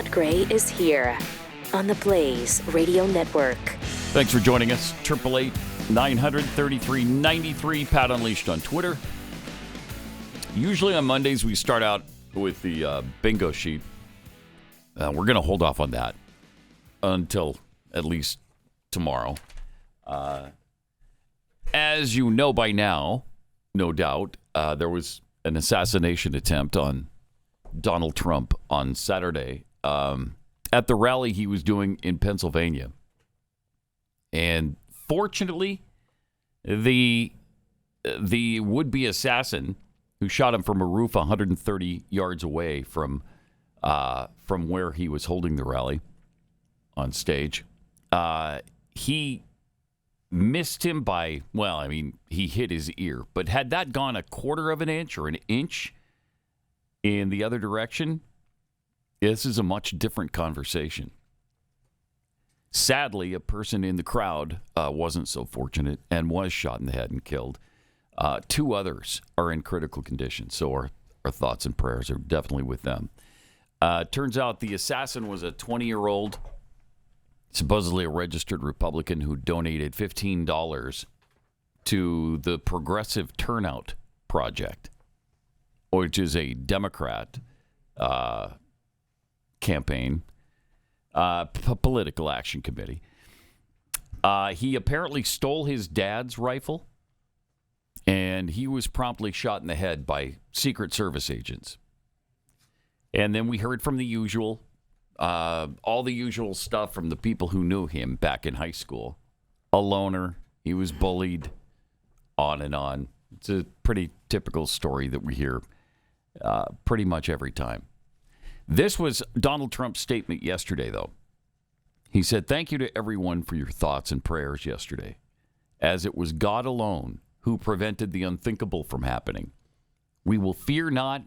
Matt Gray is here on the Blaze Radio Network. Thanks for joining us. 888-933-93. Pat Unleashed on Twitter. Usually on Mondays we start out with the bingo sheet. We're going to hold off on that until at least tomorrow. As you know by now, no doubt, there was an assassination attempt on Donald Trump on Saturday at the rally he was doing in Pennsylvania. And fortunately, the would-be assassin who shot him from a roof 130 yards away from where he was holding the rally on stage, he missed him by, he hit his ear. But had that gone a quarter of an inch or an inch in the other direction, this is a much different conversation. Sadly, a person in the crowd wasn't so fortunate and was shot in the head and killed. 2 others are in critical condition, so our thoughts and prayers are definitely with them. Turns out the assassin was a 20-year-old, supposedly a registered Republican who donated $15 to the Progressive Turnout Project, which is a Democrat campaign, political action committee. He apparently stole his dad's rifle, and he was promptly shot in the head by Secret Service agents. And then we heard from the usual, all the usual stuff from the people who knew him back in high school. A loner, he was bullied, on and on. It's a pretty typical story that we hear pretty much every time. This was Donald Trump's statement yesterday, though. He said, "Thank you to everyone for your thoughts and prayers yesterday, as it was God alone who prevented the unthinkable from happening. We will fear not,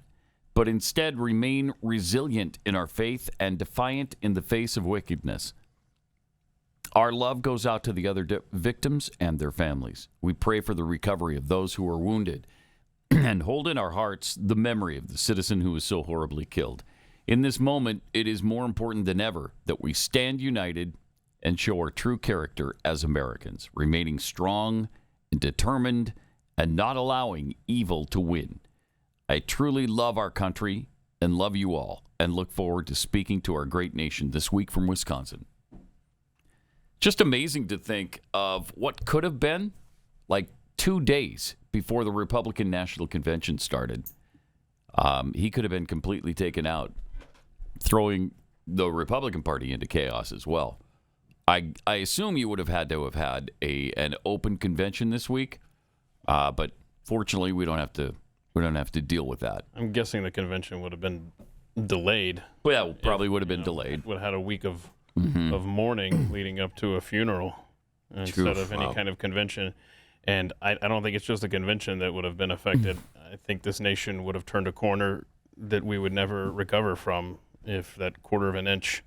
but instead remain resilient in our faith and defiant in the face of wickedness. Our love goes out to the other victims and their families. We pray for the recovery of those who are wounded and hold in our hearts the memory of the citizen who was so horribly killed. In this moment, it is more important than ever that we stand united and show our true character as Americans, remaining strong and determined and not allowing evil to win. I truly love our country and love you all and look forward to speaking to our great nation this week from Wisconsin." Just amazing to think of what could have been like 2 days before the Republican National Convention started. He could have been completely taken out, throwing the Republican Party into chaos as well. I assume you would have had an open convention this week, but fortunately we don't have to deal with that. I'm guessing the convention would have been delayed. Well, probably would have been delayed. Would have had a week of mourning leading up to a funeral instead of any kind of convention. And I don't think it's just a convention that would have been affected. I think this nation would have turned a corner that we would never recover from if that quarter of an inch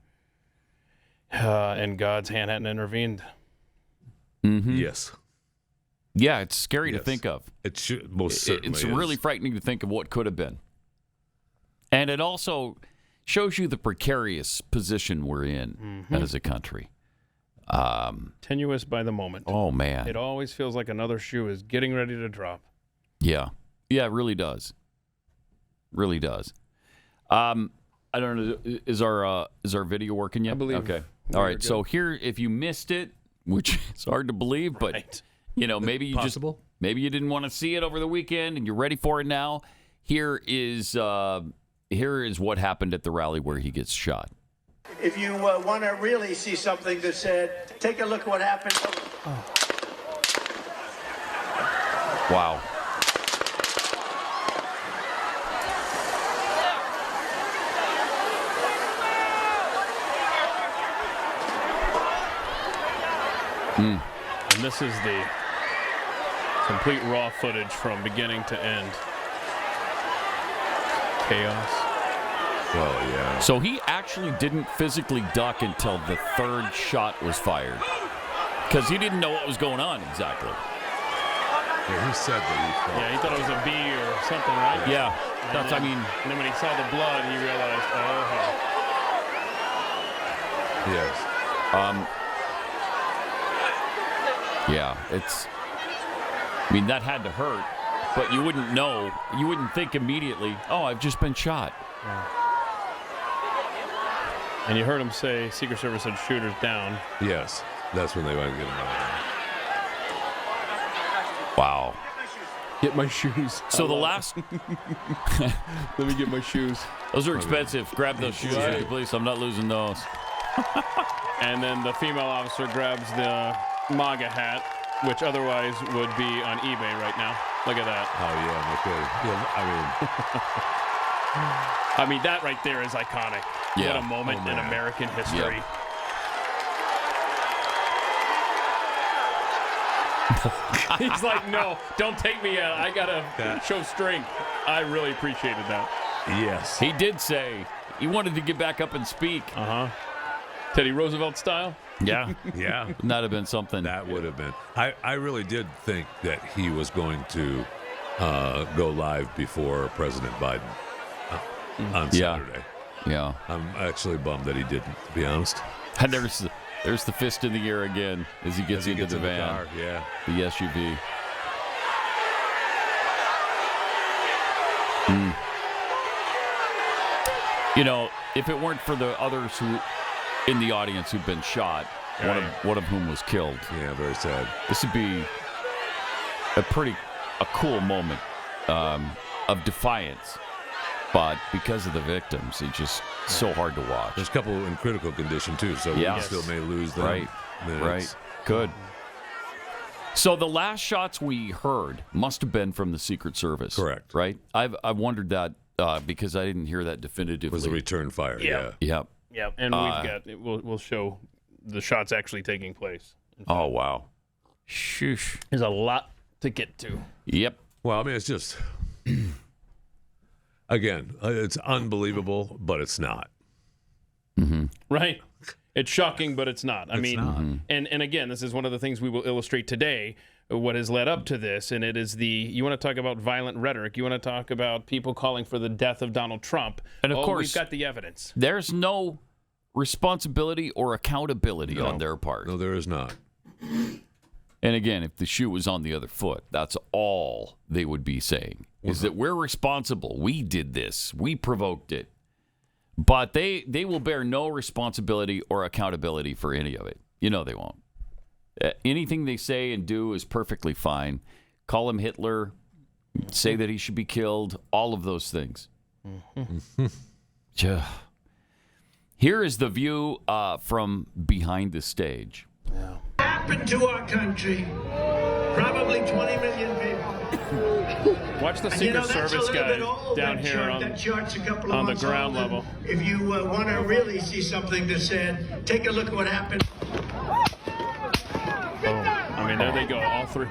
and God's hand hadn't intervened. Mm-hmm. Yes. Yeah, it's scary to think of. It should, most certainly It's is. really frightening to think of what could have been. And it also shows you the precarious position we're in as a country. Tenuous by the moment. Oh, man. It always feels like another shoe is getting ready to drop. Yeah. Yeah, it really does. Really does. I don't know. Is our video working yet? I believe. Okay. All right. So here, if you missed it, which is hard to believe, but maybe you maybe you didn't want to see it over the weekend and you're ready for it now. Here is what happened at the rally where he gets shot. If you want to really see something that said, take a look at what happened. Wow. And this is the complete raw footage from beginning to end. Chaos. Well, yeah. So he actually didn't physically duck until the third shot was fired because he didn't know what was going on exactly. Yeah, he said that he thought it was a bee or something, right? Yeah. And then when he saw the blood, he realized, Yes. Yeah, I mean, that had to hurt, but you wouldn't know. You wouldn't think immediately, oh, I've just been shot. Yeah. And you heard him say Secret Service had shooters down. Yes. That's when they went to get him out. Wow. Get my shoes. So the last... Let me get my shoes. Those are expensive. Grab those shoes, Right. please. I'm not losing those. And then the female officer grabs the MAGA hat, which otherwise would be on eBay right now. Look at that. Oh, yeah, no kidding. Yeah, I mean, that right there is iconic. Yeah. What a moment in American history. He's like, no, don't take me out. I got to show strength. I really appreciated that. yes. He did say he wanted to get back up and speak. Uh-huh. Teddy Roosevelt style? Yeah. Yeah. Wouldn't that have been something? That would have been. I really did think that he was going to go live before President Biden on Saturday. Yeah. I'm actually bummed that he didn't, to be honest. And there's the fist in the air again as he gets into the van. car, yeah. The SUV. You know, if it weren't for the others who in the audience who've been shot, one of whom was killed, Yeah, very sad. this would be a cool moment of defiance. But because of the victims, it's just so hard to watch. There's a couple in critical condition, too, so Yeah. we still may lose them. Right. Right. Good. So the last shots we heard must have been from the Secret Service. Correct. Right? I've wondered that because I didn't hear that definitively. It was a return fire, Yeah. yeah. Yep. Yeah. And we'll show the shots actually taking place. Oh, wow. Shoosh. There's a lot to get to. Yep. Well, I mean, it's just, again, it's unbelievable, but it's not. Right. It's shocking, but it's not. I mean, not. and again, this is one of the things we will illustrate today, what has led up to this, and it is you want to talk about violent rhetoric, you want to talk about people calling for the death of Donald Trump. And of course, we've got the evidence. There's no responsibility or accountability on their part. No, there is not. And again, if the shoe was on the other foot, that's all they would be saying, is that we're responsible. We did this. We provoked it. But they will bear no responsibility or accountability for any of it. You know they won't. Anything they say and do is perfectly fine. Call him Hitler, say that he should be killed, all of those things. Here is the view from behind the stage. Happened to our country. Probably 20 million people. Watch the And, Secret that's a Service little guy bit old, down that here chart. That chart's a couple of on the months ground old. level. If you want to really see something that's said, take a look at what happened. I mean, there they go, all three.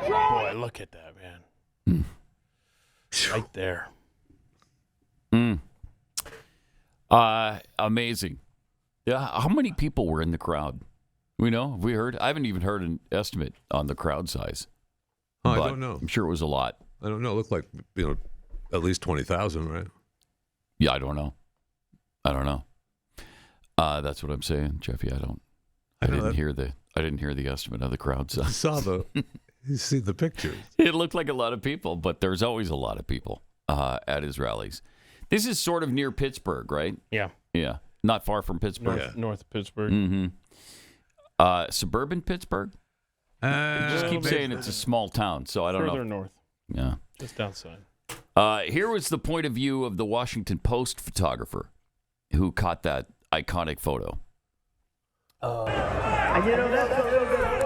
Boy, look at that, man. Right there. Amazing. Yeah, how many people were in the crowd? We know? Have we heard? I haven't even heard an estimate on the crowd size. Oh, I but don't know. I'm sure it was a lot. I don't know. It looked like, at least 20,000, right? Yeah, I don't know. That's what I'm saying, Jeffy. I didn't hear the estimate of the crowd I size. saw you see the pictures. It looked like a lot of people, but there's always a lot of people at his rallies. This is sort of near Pittsburgh, right? Yeah. Yeah. Not far from Pittsburgh. North Pittsburgh. Mm-hmm. Suburban Pittsburgh? Just keep maybe saying it's a small town, so I don't Further know. north. Yeah. Just outside. Here was the point of view of the Washington Post photographer who caught that iconic photo. And you know, that's a little bit old.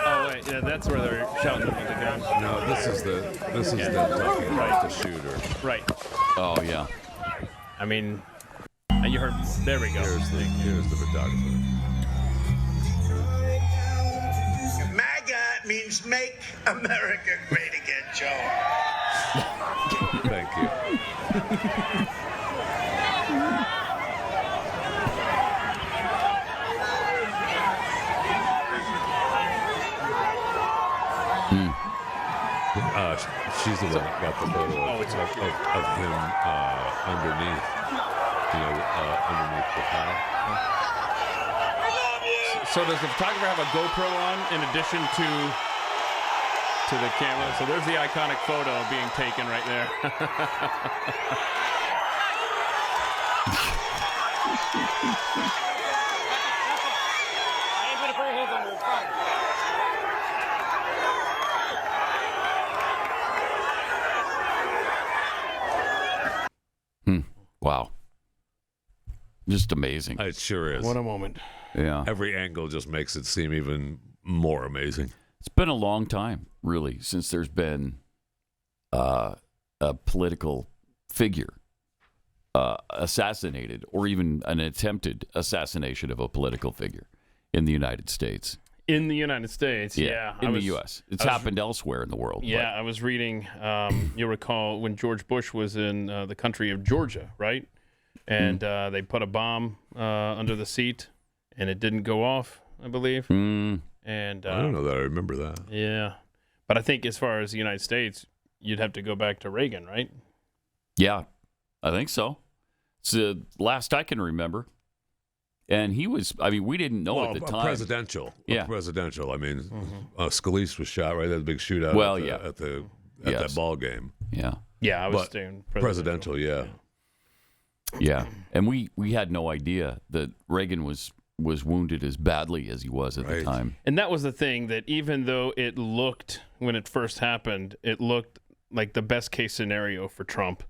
Oh, wait. Yeah, that's where they're shouting at the guns. No, this is the ducking Right. off the shooter. Right. Oh, yeah. I mean, you heard. There we go. Here's the photographer. means make America great again, Joe. Thank you. She's the one that got the photo of him underneath, underneath the towel. So does the photographer have a GoPro on in addition to the camera? So there's the iconic photo being taken right there. Wow. Just amazing. It sure is. What a moment. Yeah. Every angle just makes it seem even more amazing. It's been a long time, really, since there's been a political figure assassinated, or even an attempted assassination of a political figure in the United States. In the United States, yeah. In the U.S. It's happened elsewhere in the world. Yeah, I was reading, you'll recall when George Bush was in the country of Georgia, right? And they put a bomb under the seat, and it didn't go off, I believe. And I don't know that I remember that. Yeah. But I think as far as the United States, you'd have to go back to Reagan, right? Yeah, I think so. It's the last I can remember. And he was, we didn't know at the time. Presidential. Yeah. Presidential. I mean, Scalise was shot, right? That big shootout at that ball game. Yeah. Yeah, I was doing presidential, yeah. Yeah. And we had no idea that Reagan was wounded as badly as he was at the time. And that was the thing, that even though it looked, when it first happened, it looked like the best case scenario for Trump.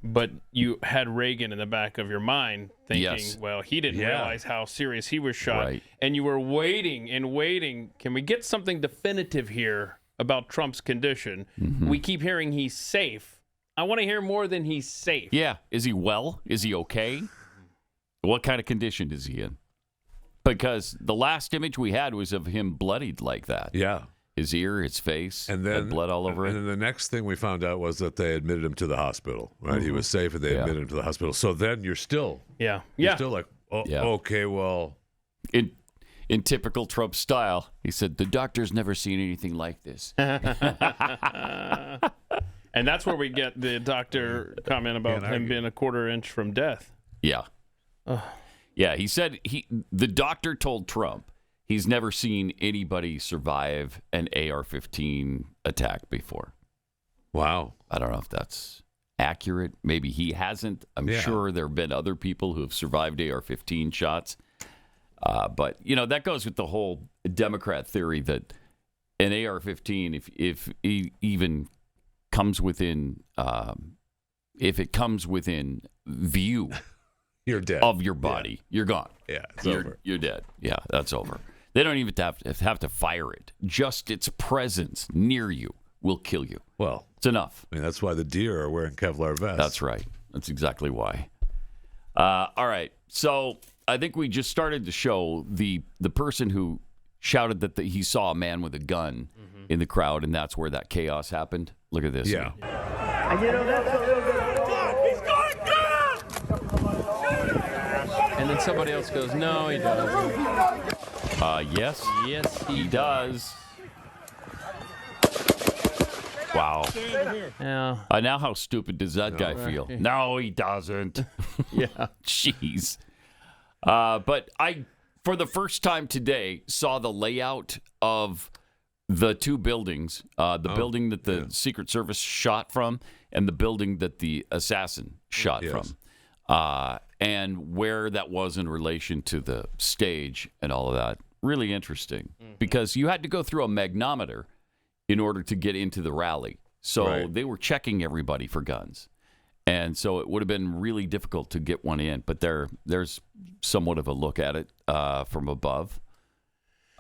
But you had Reagan in the back of your mind thinking, well, he didn't realize how serious he was shot. Right. And you were waiting and waiting. Can we get something definitive here about Trump's condition? We keep hearing he's safe. I want to hear more than he's safe. Yeah. Is he well? Is he okay? What kind of condition is he in? Because the last image we had was of him bloodied like that. Yeah. His ear, his face, and then had blood all over it. And then the next thing we found out was that they admitted him to the hospital. Right, he was safe, and they admitted him to the hospital. So then you're still, you're still like, okay, well, in typical Trump style, he said the doctor's never seen anything like this. And that's where we get the doctor comment about him being a quarter inch from death. Yeah, yeah. He said the doctor told Trump he's never seen anybody survive an AR-15 attack before. Wow. I don't know if that's accurate. Maybe he hasn't. I'm sure there have been other people who have survived AR-15 shots. But, that goes with the whole Democrat theory that an AR-15, if it even comes within, if it comes within view you're dead. Of your body, you're gone. Yeah, it's over. You're dead. Yeah, that's over. They don't even have to fire it. Just its presence near you will kill you. Well, it's enough. That's why the deer are wearing Kevlar vests. That's right. That's exactly why. All right. So I think we just started to show the person who shouted that he saw a man with a gun in the crowd, and that's where that chaos happened. Look at this. Yeah. And that's a little bit. He's going down! And then somebody else goes, no, he doesn't. Yes. Yes, He does. Wow. Yeah. Now how stupid does that guy feel? No, he doesn't. Yeah. Jeez. But I, for the first time today, saw the layout of the two buildings, the building that the Secret Service shot from and the building that the assassin shot from, and where that was in relation to the stage and all of that. Really interesting, because you had to go through a magnometer in order to get into the rally. So they were checking everybody for guns. And so it would have been really difficult to get one in. But there's somewhat of a look at it from above.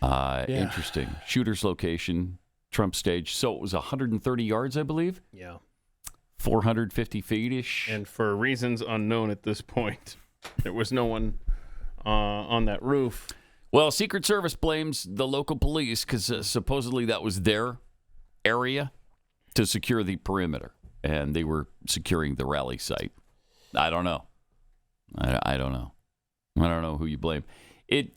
Interesting. Shooter's location, Trump stage. So it was 130 yards, I believe? Yeah. 450 feet-ish. And for reasons unknown at this point, there was no one on that roof. Well, Secret Service blames the local police because supposedly that was their area to secure the perimeter, and they were securing the rally site. I don't know. I don't know. I don't know who you blame. I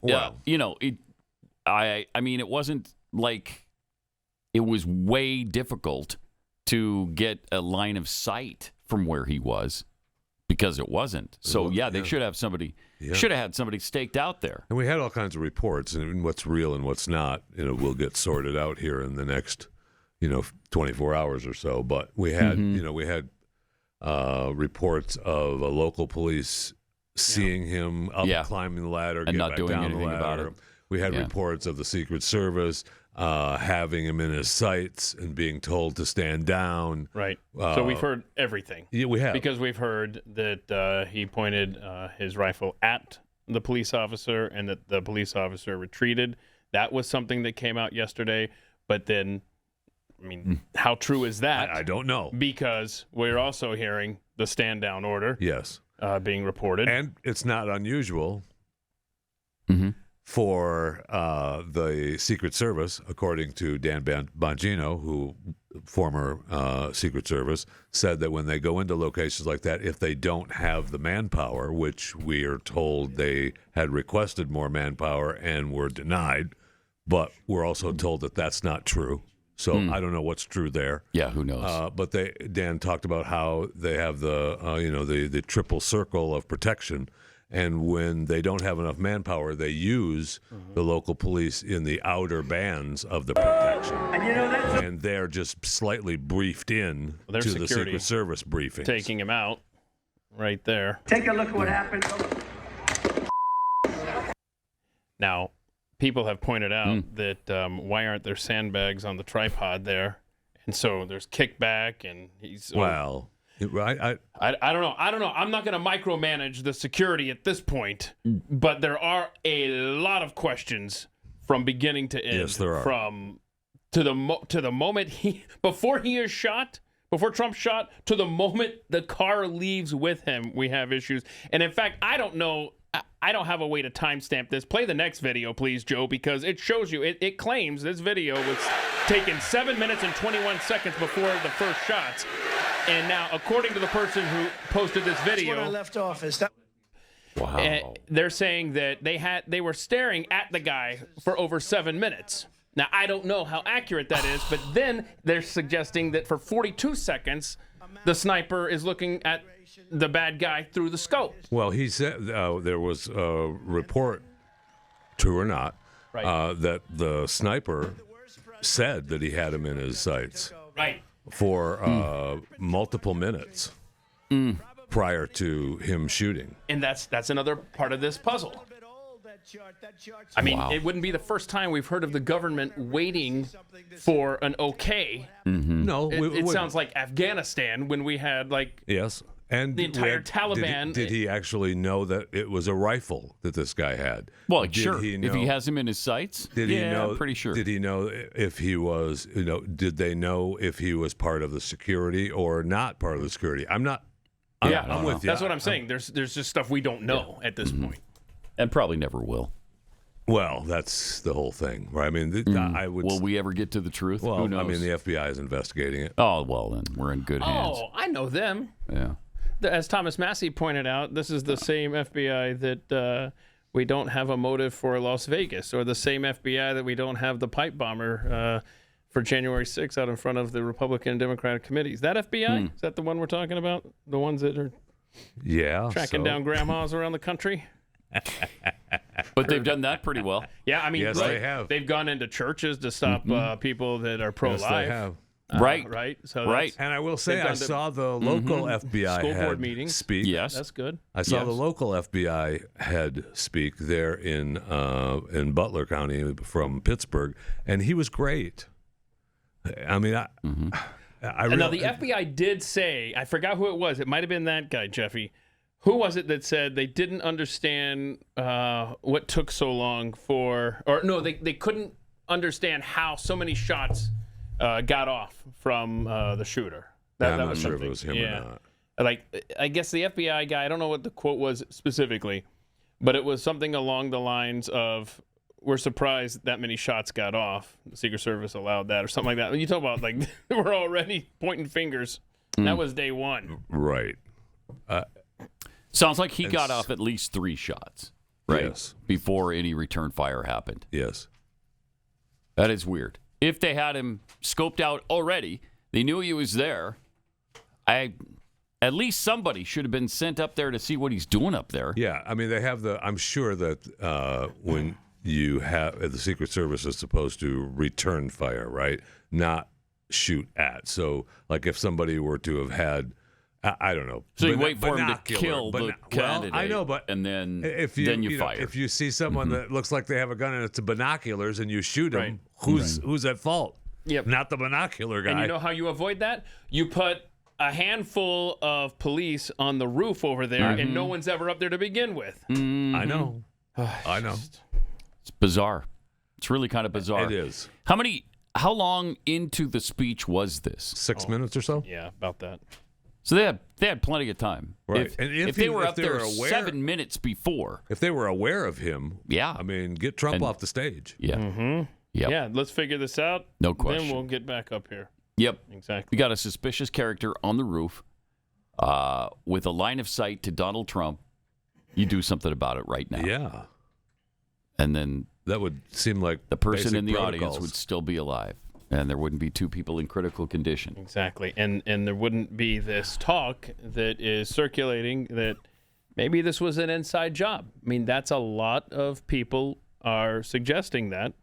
mean, it wasn't like it was way difficult to get a line of sight from where he was, because it wasn't. So they should have somebody. Yeah. Should have had somebody staked out there. And we had all kinds of reports, and what's real and what's not, will get sorted out here in the next, 24 hours or so. But we had, reports of a local police seeing him up climbing the ladder, and not doing down anything the ladder. about it. We had reports of the Secret Service having him in his sights and being told to stand down. Right. So we've heard everything. Yeah, we have. Because we've heard that he pointed his rifle at the police officer and that the police officer retreated. That was something that came out yesterday. But then, how true is that? I don't know. Because we're also hearing the stand down order. Yes. Being reported. And it's not unusual for the Secret Service, according to Dan Bongino, who former Secret Service, said that when they go into locations like that, if they don't have the manpower, which we are told they had requested more manpower and were denied, but we're also told that that's not true. So I don't know what's true there. Yeah, who knows? But Dan talked about how they have the triple circle of protection, and when they don't have enough manpower, they use the local police in the outer bands of the protection, and they're just slightly briefed in to the Secret Service briefings. Taking him out, right there. Take a look at what happened. Now, people have pointed out that why aren't there sandbags on the tripod there? And so there's kickback, and he's well. Right. I don't know. I'm not going to micromanage the security at this point, but there are a lot of questions from beginning to end. Yes, there are. From to the moment before Trump shot, to the moment the car leaves with him, we have issues. And in fact, I don't know. I don't have a way to timestamp this. Play the next video, please, Joe, because it shows you. It claims this video was taken 7 minutes and 21 seconds before the first shots. And now, according to the person who posted this video, That's what I left off is that. Wow. They're saying that they were staring at the guy for over 7 minutes. Now, I don't know how accurate that is, but then they're suggesting that for 42 seconds, the sniper is looking at the bad guy through the scope. Well, he said there was a report, true or not, that the sniper said that he had him in his sights. Right. For multiple minutes prior to him shooting. And that's another part of this puzzle. I mean, It wouldn't be the first time we've heard of the government waiting for an okay. No, it sounds like Afghanistan when we had yes. And the entire Taliban. Did he actually know that it was a rifle that this guy had? Well, sure. If he has him in his sights, he know? I'm pretty sure. Did he know if he was? Did they know if he was part of the security or not part of the security? I'm not. I'm with you. That's what I'm saying. There's just stuff we don't know at this point, and probably never will. Well, that's the whole thing, right? I mean, I would. Will we ever get to the truth? Well, Who knows? I mean, the FBI is investigating it. Oh, well, then we're in good hands. Oh, I know them. Yeah. As Thomas Massey pointed out, this is the same FBI that we don't have a motive for Las Vegas, or the same FBI that we don't have the pipe bomber for January 6th out in front of the Republican and Democratic committees. That FBI? Is that the one we're talking about? The ones that are tracking down grandmas around the country? But they've done that pretty well. Yeah, I mean, yes, they have. They've gone into churches to stop people that are pro-life. Yes, they have. Right. So right. And I will say, I saw the local FBI school head board meetings. speak. Yes, that's good. I saw the local FBI head speak there in Butler County from Pittsburgh, and he was great. I mean, now the FBI did say, I forgot who it was. It might have been that guy, Jeffy. Who was it that said they didn't understand what took so long they couldn't understand how so many shots got off from the shooter. I'm not sure if it was him or not. I guess the FBI guy, I don't know what the quote was specifically, but it was something along the lines of we're surprised that many shots got off. The Secret Service allowed that or something like that. When you talk about, like, we're already pointing fingers. That was day one. Right. Sounds like he got off at least 3 shots, right? Yes. Before any return fire happened. Yes. That is weird. If they had him scoped out already, they knew he was there. At least somebody should have been sent up there to see what he's doing up there. Yeah, I mean, they have I'm sure that when you have the Secret Service is supposed to return fire, right? Not shoot at. So, like, if somebody were to have had, I don't know. So you wait for him to kill the candidate. Well, I know, but and then you fire. If you see someone that looks like they have a gun and it's binoculars and you shoot them, who's at fault? Yep. Not the binocular guy. And you know how you avoid that? You put a handful of police on the roof over there, and no one's ever up there to begin with. I know. I know. It's bizarre. It's really kind of bizarre. It is. How long into the speech was this? 6 minutes or so? Yeah, about that. So they had plenty of time. Right. If they were up there 7 minutes before. If they were aware of him, yeah. I mean, get Trump off the stage. Yeah. Mm-hmm. Yep. Yeah, let's figure this out. No question. Then we'll get back up here. Yep. Exactly. We got a suspicious character on the roof with a line of sight to Donald Trump. You do something about it right now. Yeah. And then that would seem like the person in the protocols. audience would still be alive, and there wouldn't be 2 people in critical condition. Exactly. And there wouldn't be this talk that is circulating that maybe this was an inside job. I mean, that's a lot of people are suggesting that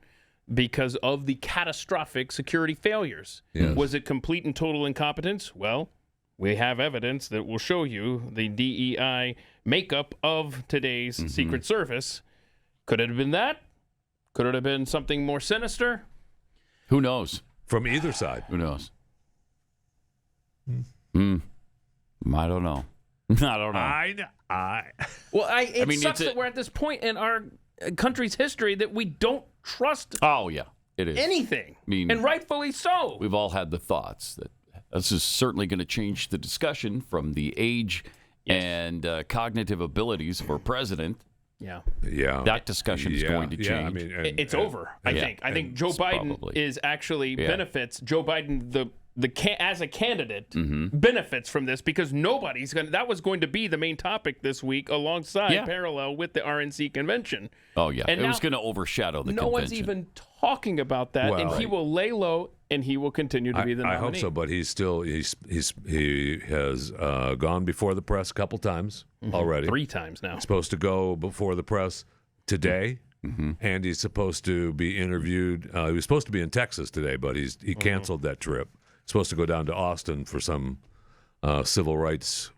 because of the catastrophic security failures. Yes. Was it complete and total incompetence? Well, we have evidence that will show you the DEI makeup of today's Secret Service. Could it have been that? Could it have been something more sinister? Who knows? From either side. Who knows? I don't know. I don't know. It sucks that we're at this point in our country's history that we don't trust Oh, yeah, it is. anything. I mean, and rightfully so. We've all had the thoughts that this is certainly going to change the discussion from the age and cognitive abilities of our president. Yeah. Yeah. That discussion is going to change. Yeah, I mean, It's over, I think. I think Joe Biden probably. is actually benefits. Joe Biden, as a candidate, benefits from this because nobody's going to. That was going to be the main topic this week alongside parallel with the RNC convention. Oh, yeah. And it was going to overshadow the convention. No one's even talking about that, and he will lay low, and he will continue to be the nominee. I hope so, but he's still he has gone before the press a couple times already. 3 times now. Supposed to go before the press today, and he's supposed to be interviewed. He was supposed to be in Texas today, but he canceled that trip. Supposed to go down to Austin for some civil rights.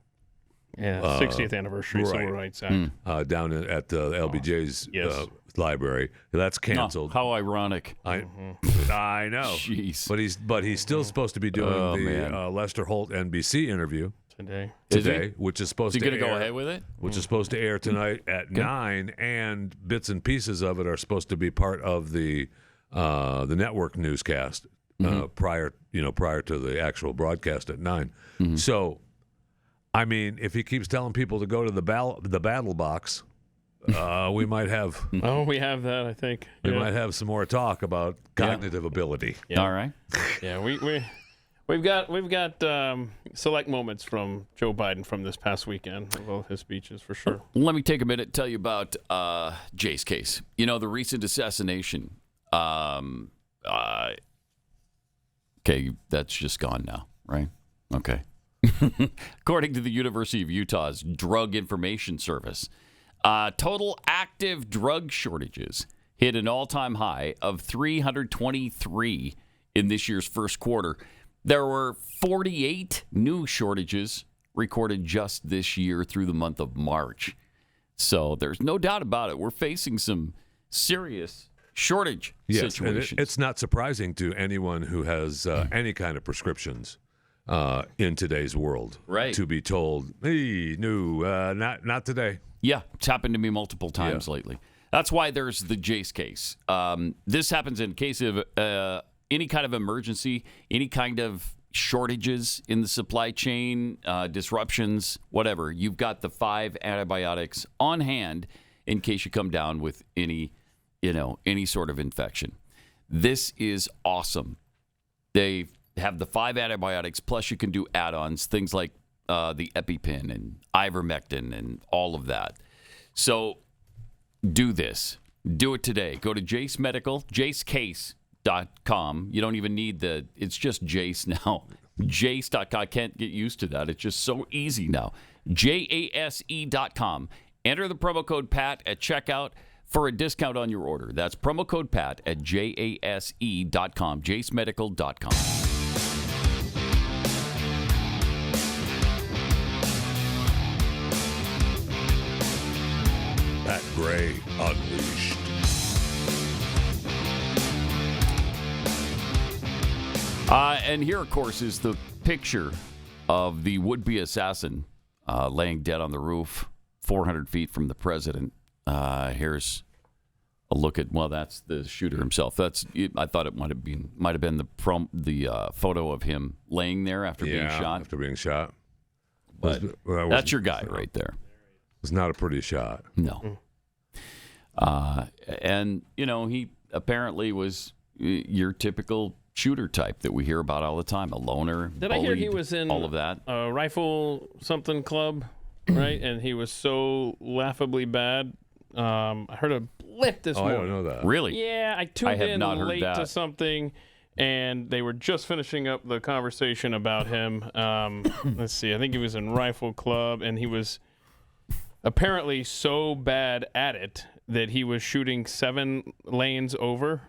Yeah, 60th anniversary Civil Rights Act. Down at the LBJ's library. That's canceled. Oh, how ironic. I know. Jeez. But he's still supposed to be doing the Lester Holt NBC interview today, which is supposed to air. Is he going to go ahead with it? Which is supposed to air tonight at 9, and bits and pieces of it are supposed to be part of the network newscast prior to the actual broadcast at 9. So, I mean, if he keeps telling people to go to the battle box, we might have. Oh, we have that. I think we might have some more talk about cognitive ability. Yeah. All right. Yeah, we've got select moments from Joe Biden from this past weekend. Well, his speeches for sure. Let me take a minute and tell you about Jay's case. You know, the recent assassination. Okay, that's just gone now, right? Okay. According to the University of Utah's Drug Information Service, total active drug shortages hit an all-time high of 323 in this year's first quarter. There were 48 new shortages recorded just this year through the month of March. So there's no doubt about it. We're facing some serious shortage situations. And it's not surprising to anyone who has any kind of prescriptions in today's world, right? To be told, hey, no, not today. Yeah, it's happened to me multiple times lately. That's why there's the Jace case. This happens in case of any kind of emergency, any kind of shortages in the supply chain, disruptions, whatever. You've got the 5 antibiotics on hand in case you come down with any any sort of infection. This is awesome. They have the 5 antibiotics, plus you can do add-ons, things like the EpiPen and ivermectin and all of that. So do this. Do it today. Go to Jace Medical, jacecase.com. You don't even need it's just Jace now. Jace.com. I can't get used to that. It's just so easy now. JASE.com. Enter the promo code PAT at checkout for a discount on your order. That's promo code PAT at JASE.com, jacemedical.com. Pat Gray Unleashed. And here, of course, is the picture of the would-be assassin laying dead on the roof, 400 feet from the president. Here's a look at, that's the shooter himself. I thought it might have been the photo of him laying there after being shot. After being shot. But that's your guy right there. It's not a pretty shot. No. And, he apparently was your typical shooter type that we hear about all the time, a loner, Did I hear he was in all of that? A rifle something club, right? And he was so laughably bad. I heard a blip this morning. I don't know that. Really? Yeah, I tuned in not heard late that. to something, and they were just finishing up the conversation about him. Let's see. I think he was in rifle club, and he was apparently so bad at it that he was shooting 7 lanes over.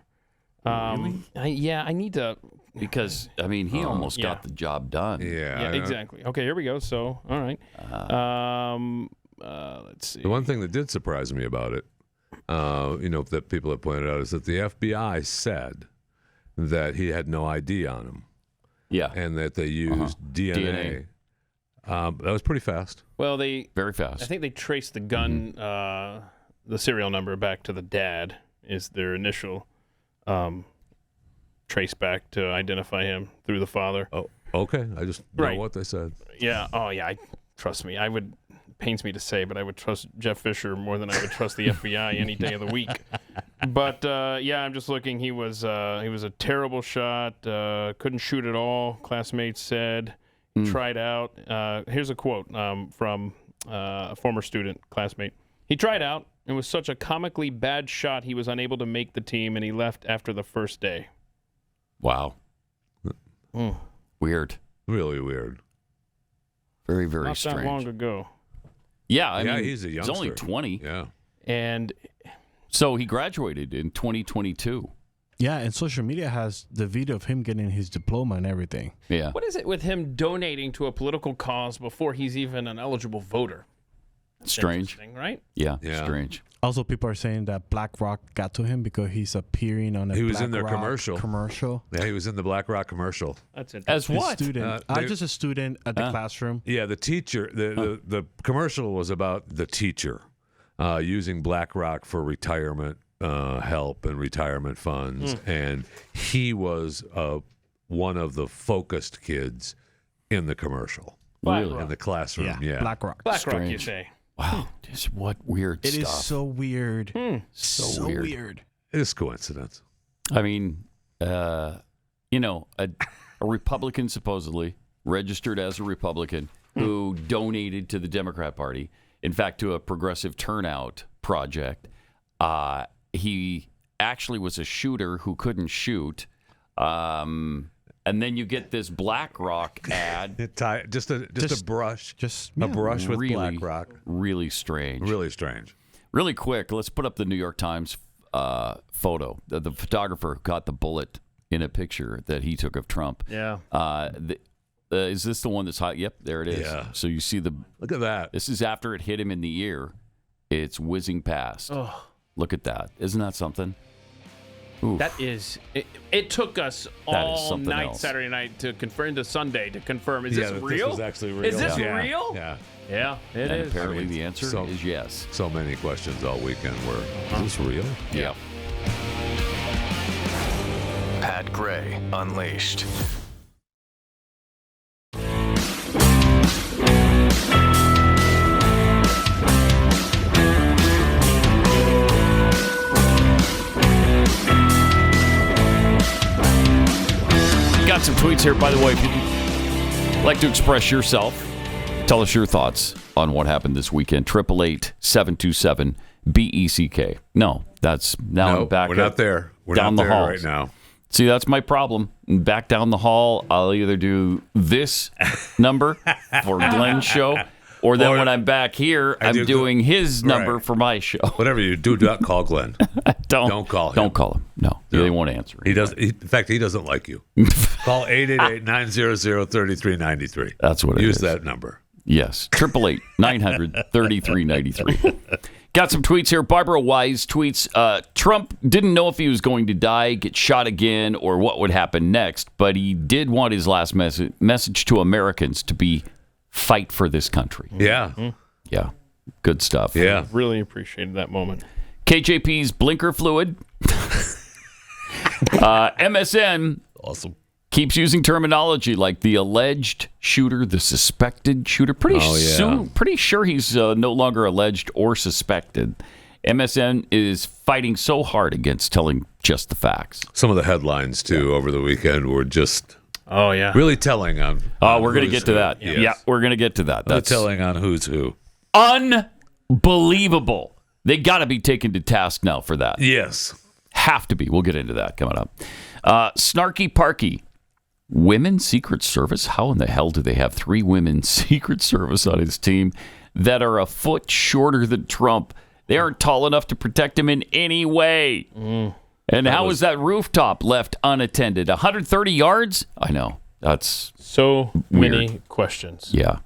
Really? I need to. Because, he almost got the job done. Yeah, exactly. Okay, here we go. So, all right. Let's see. The one thing that did surprise me about it, that people have pointed out, is that the FBI said that he had no ID on him. Yeah. And that they used DNA. That was pretty fast. Well, very fast. I think they traced the gun, the serial number back to the dad is their initial trace back to identify him through the father. Oh, okay. I just know what they said. Yeah. Oh, yeah. Trust me. Pains me to say, but I would trust Jeff Fisher more than I would trust the FBI any day of the week. But I'm just looking. He was a terrible shot. Couldn't shoot at all. Classmates said. Tried out. Here's a quote from a former student classmate. He tried out and was such a comically bad shot he was unable to make the team, and he left after the first day. Wow. Weird. Really weird. Very, very Not strange. that long ago. Yeah, he's a youngster. He's only 20. Yeah. And so he graduated in 2022. Yeah, and social media has the video of him getting his diploma and everything. Yeah. what is it with him donating to a political cause before he's even an eligible voter? That's strange, right? Yeah, Yeah. strange. Also, people are saying that BlackRock got to him because he's appearing on a He was in their BlackRock commercial. Yeah, he was in the BlackRock commercial. That's interesting. As what? A student. Just a student at the classroom. Yeah, the teacher. The commercial was about the teacher using BlackRock for retirement help and retirement funds, and he was one of the focused kids in the commercial. Really? In the classroom. Yeah. BlackRock. BlackRock, you Strange. say? Wow. Just what weird It stuff. is so weird. So weird. It's coincidence. I mean, a Republican supposedly registered as a Republican who donated to the Democrat Party. In fact, to a progressive turnout project. He actually was a shooter who couldn't shoot. And then you get this BlackRock ad. Just a brush. A brush with really, BlackRock. Really strange. Really strange. Really quick, let's put up the New York Times photo. The photographer who caught the bullet in a picture that he took of Trump. Yeah. Is this the one that's hot? Yep, there it is. Yeah. So you see Look at that. this is after it hit him in the ear. It's whizzing past. Oh. Look at that. Isn't that something? Oof. That is, it took us That is all something night else. Saturday night to confirm, into Sunday to confirm. Is this that real? This is actually real. Is this Yeah. real? Yeah. Yeah, it And is. apparently I mean, the answer so- is yes. So many questions all weekend were, is this real? Yeah. Pat Gray Unleashed. some tweets here. By the way, if you'd like to express yourself, tell us your thoughts on what happened this weekend. 888-727-BECK. No, that's now back. We're not there. We're down not the there hall right now. See, that's my problem. Back down the hall, I'll either do this number for Glenn's show, or then when I'm back here, I'm doing his number for my show. Whatever you do, not call Glenn. Don't call him. Don't call him. No, they won't answer. He does. In fact, he doesn't like you. Call 888-900-3393. That's what it is. Use that number. Yes, 888-900-3393. Got some tweets here. Barbara Wise tweets, Trump didn't know if he was going to die, get shot again, or what would happen next, but he did want his last message to Americans to be fight for this country. Yeah. Yeah. Good stuff. Yeah. Really appreciated that moment. KJP's blinker fluid. MSN. Awesome. Keeps using terminology like the alleged shooter, the suspected shooter. Pretty sure he's no longer alleged or suspected. MSN is fighting so hard against telling just the facts. Some of the headlines, too, over the weekend were just really telling on we're going to get to that. Yes. Yeah, we're going to get to that. That's telling on who's who. Unbelievable. They got to be taken to task now for that. Yes. Have to be. We'll get into that coming up. Snarky Parky. Women Secret Service? How in the hell do they have 3 women Secret Service on his team that are a foot shorter than Trump? They aren't tall enough to protect him in any way. And how was that rooftop left unattended? 130 yards? I know. That's so weird. Many questions. Yeah.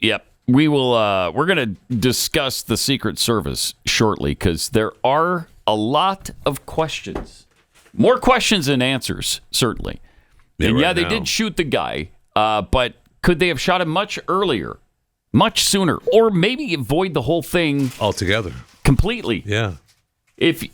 Yep. We will. We're going to discuss the Secret Service shortly because there are a lot of questions. More questions than answers, certainly. And they did shoot the guy, but could they have shot him much earlier, much sooner, or maybe avoid the whole thing altogether, completely? Yeah. If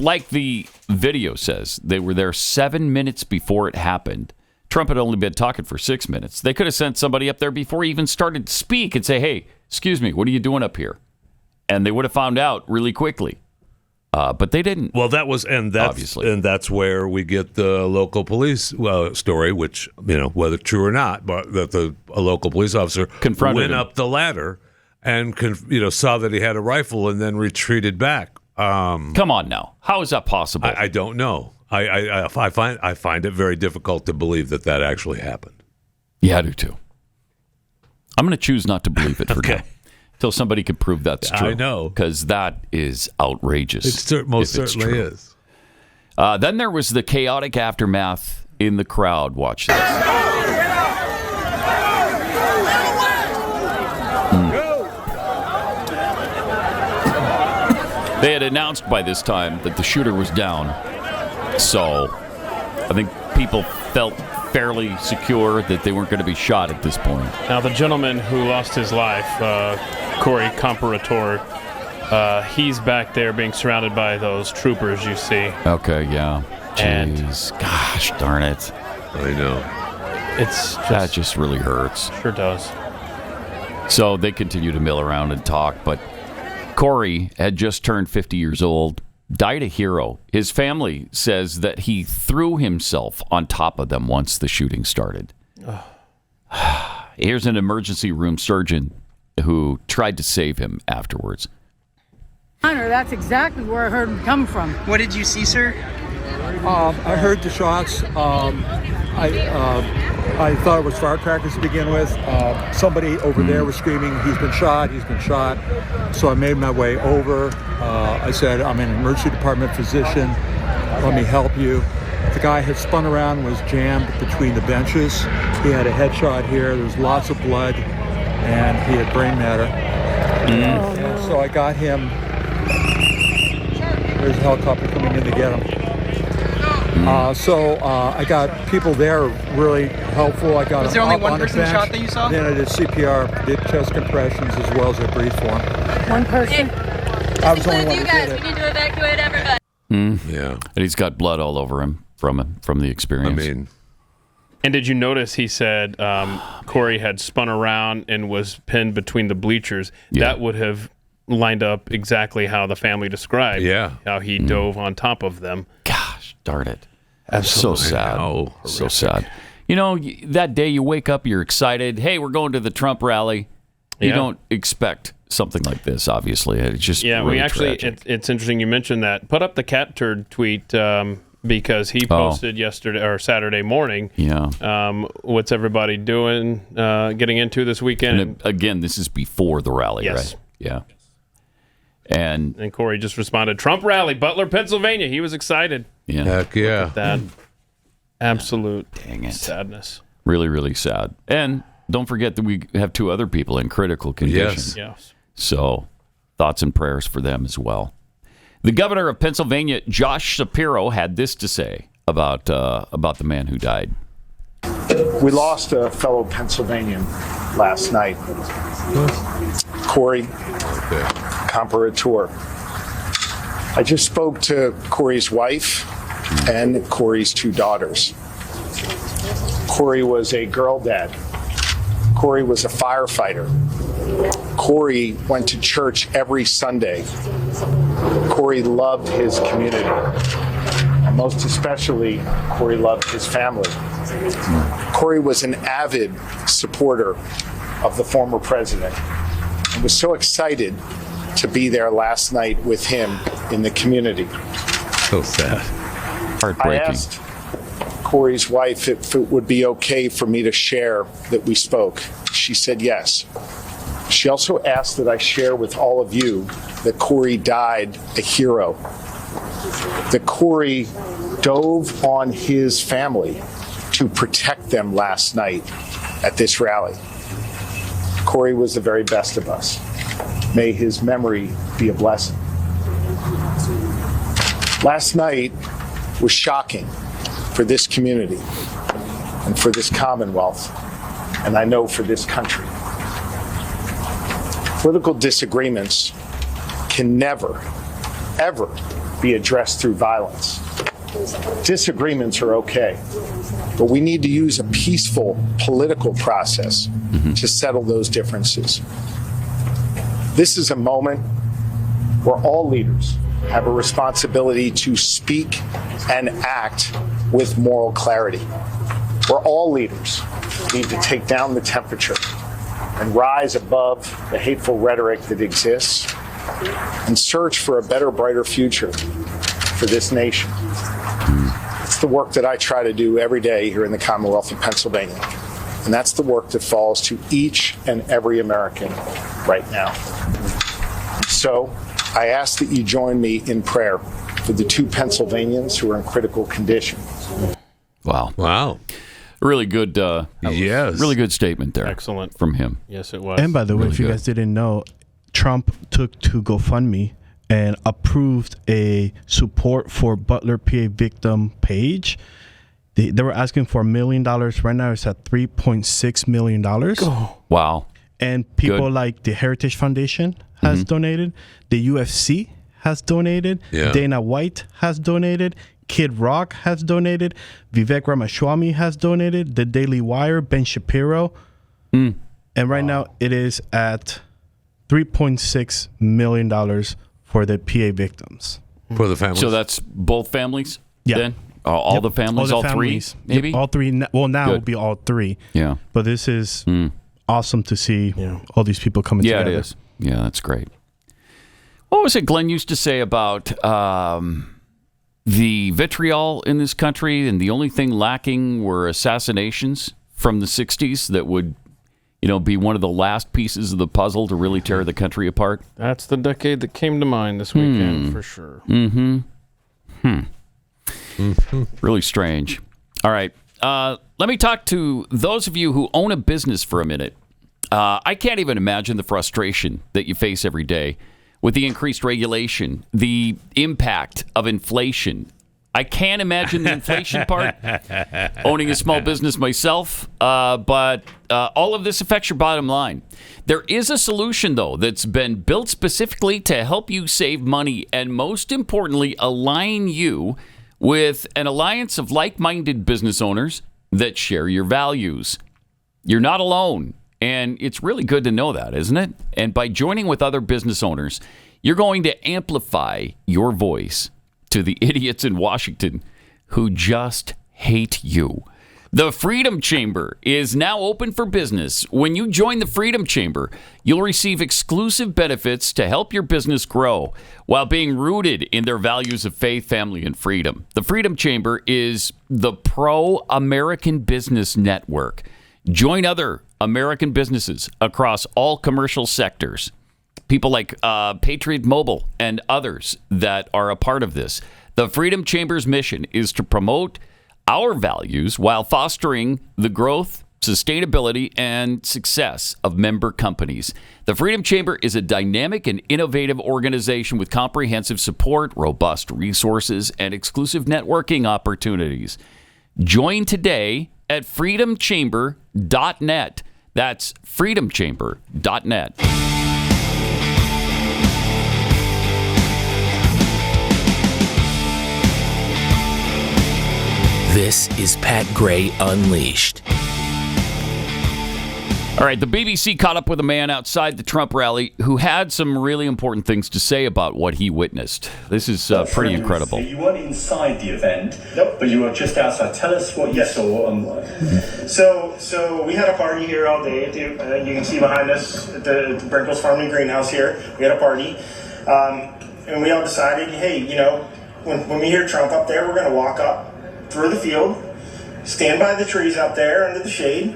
like the video says, they were there 7 minutes before it happened. Trump had only been talking for 6 minutes. They could have sent somebody up there before he even started to speak and say, "Hey, excuse me, what are you doing up here?" And they would have found out really quickly. But they didn't. Well, that's where we get the local police story, which whether true or not, but that a local police officer went up the ladder and saw that he had a rifle and then retreated back. Come on now, how is that possible? I don't know. I find it very difficult to believe that actually happened. Yeah, I do too. I'm going to choose not to believe it for now. Until somebody can prove that's true. I know. Because that is outrageous. It most certainly is. Then there was the chaotic aftermath in the crowd. Watch this. They had announced by this time that the shooter was down. So I think people felt fairly secure that they weren't going to be shot at this point. Now, the gentleman who lost his life, Corey Comparator, he's back there being surrounded by those troopers you see. Okay, yeah. Jeez. Gosh darn it. I know. That just really hurts. Sure does. So they continue to mill around and talk, but Corey had just turned 50 years old, died a hero. His family says that he threw himself on top of them once the shooting started. Here's an emergency room surgeon who tried to save him afterwards. Honor, that's exactly where I heard him come from. What did you see, sir? I heard the shots. I thought it was firecrackers to begin with. Somebody over there was screaming, he's been shot. So I made my way over. I said, I'm an emergency department physician. Let me help you. The guy had spun around and was jammed between the benches. He had a headshot here. There was lots of blood, and he had brain matter. And so I got him. There's a helicopter coming in to get him. So I got people there really helpful. I got Was there only one person shot that you saw? Then I did CPR, did chest compressions as well as I breathed for him. One person? I was the only one you guys, we need to evacuate everybody. Yeah. And he's got blood all over him from the experience. And did you notice he said Corey had spun around and was pinned between the bleachers? Yeah. That would have lined up exactly how the family described how he dove on top of them. Gosh darn it. So sad. So sad. You know, that day you wake up, you're excited. Hey, we're going to the Trump rally. You don't expect something like this, obviously. It's just really tragic. It's interesting you mentioned that. Put up the cat turd tweet because he posted yesterday or Saturday morning. Yeah. What's everybody doing, getting into this weekend? And again, this is before the rally, right? Yeah. And Corey just responded, Trump rally, Butler, Pennsylvania. He was excited. Yeah. Heck yeah. Look at that. Absolute Dang sadness. Really, really sad. And don't forget that we have 2 other people in critical condition. Yes. So thoughts and prayers for them as well. The governor of Pennsylvania, Josh Shapiro, had this to say about the man who died. We lost a fellow Pennsylvanian last night. Corey Comparator. I just spoke to Corey's wife and Corey's 2 daughters. Corey was a girl dad. Corey was a firefighter. Corey went to church every Sunday. Corey loved his community. And most especially, Corey loved his family. Corey was an avid supporter of the former president and was so excited to be there last night with him in the community. So sad. Heartbreaking. I asked Corey's wife if it would be okay for me to share that we spoke. She said yes. She also asked that I share with all of you that Corey died a hero. That Corey dove on his family to protect them last night at this rally. Corey was the very best of us. May his memory be a blessing. Last night was shocking for this community and for this Commonwealth, and I know for this country. Political disagreements can never, ever be addressed through violence. Disagreements are okay, but we need to use a peaceful political process to settle those differences. This is a moment where all leaders have a responsibility to speak and act with moral clarity, where all leaders need to take down the temperature and rise above the hateful rhetoric that exists and search for a better, brighter future for this nation. It's the work that I try to do every day here in the Commonwealth of Pennsylvania. And that's the work that falls to each and every American right now. So I ask that you join me in prayer for the 2 Pennsylvanians who are in critical condition. Wow. Really good, really good statement there. Excellent. From him. Yes, it was. And by the way, if you guys didn't know, Trump took to GoFundMe and approved a support for Butler PA victim page. They were asking for $1 million. Right now it's at $3.6 million. Wow. And people like the Heritage Foundation has donated. The UFC has donated. Yeah. Dana White has donated. Kid Rock has donated. Vivek Ramaswamy has donated. The Daily Wire, Ben Shapiro. And right now it is at $3.6 million for the PA victims. For the families. So that's both families? Yeah. Then? All the families? All 3? Maybe? Yep, all 3. Well, now it will be all 3. Yeah. But this is awesome to see all these people coming together. Yeah, it is. Yeah, that's great. What was it Glenn used to say about the vitriol in this country, and the only thing lacking were assassinations from the 60s that would, be one of the last pieces of the puzzle to really tear the country apart? That's the decade that came to mind this weekend, for sure. Really strange. All right. Let me talk to those of you who own a business for a minute. I can't even imagine the frustration that you face every day with the increased regulation, the impact of inflation. I can't imagine the inflation part, owning a small business myself, but all of this affects your bottom line. There is a solution, though, that's been built specifically to help you save money and, most importantly, align you with an alliance of like-minded business owners that share your values. You're not alone. And it's really good to know that, isn't it? And by joining with other business owners, you're going to amplify your voice to the idiots in Washington who just hate you. The Freedom Chamber is now open for business. When you join the Freedom Chamber, you'll receive exclusive benefits to help your business grow while being rooted in their values of faith, family, and freedom. The Freedom Chamber is the pro-American business network. Join other American businesses across all commercial sectors. People like Patriot Mobile and others that are a part of this. The Freedom Chamber's mission is to promote our values while fostering the growth, sustainability, and success of member companies. The Freedom Chamber is a dynamic and innovative organization with comprehensive support, robust resources, and exclusive networking opportunities. Join today at freedomchamber.net. That's freedomchamber.net. This is Pat Gray Unleashed. All right, the BBC caught up with a man outside the Trump rally who had some really important things to say about what he witnessed. This is pretty incredible. You weren't inside the event, but you were just outside. Tell us what you saw and why. So we had a party here all day. You can see behind us at the Brinkles Farm and Greenhouse here. We had a party, and we all decided, hey, you know, when we hear Trump up there, we're going to walk up through the field, stand by the trees out there under the shade,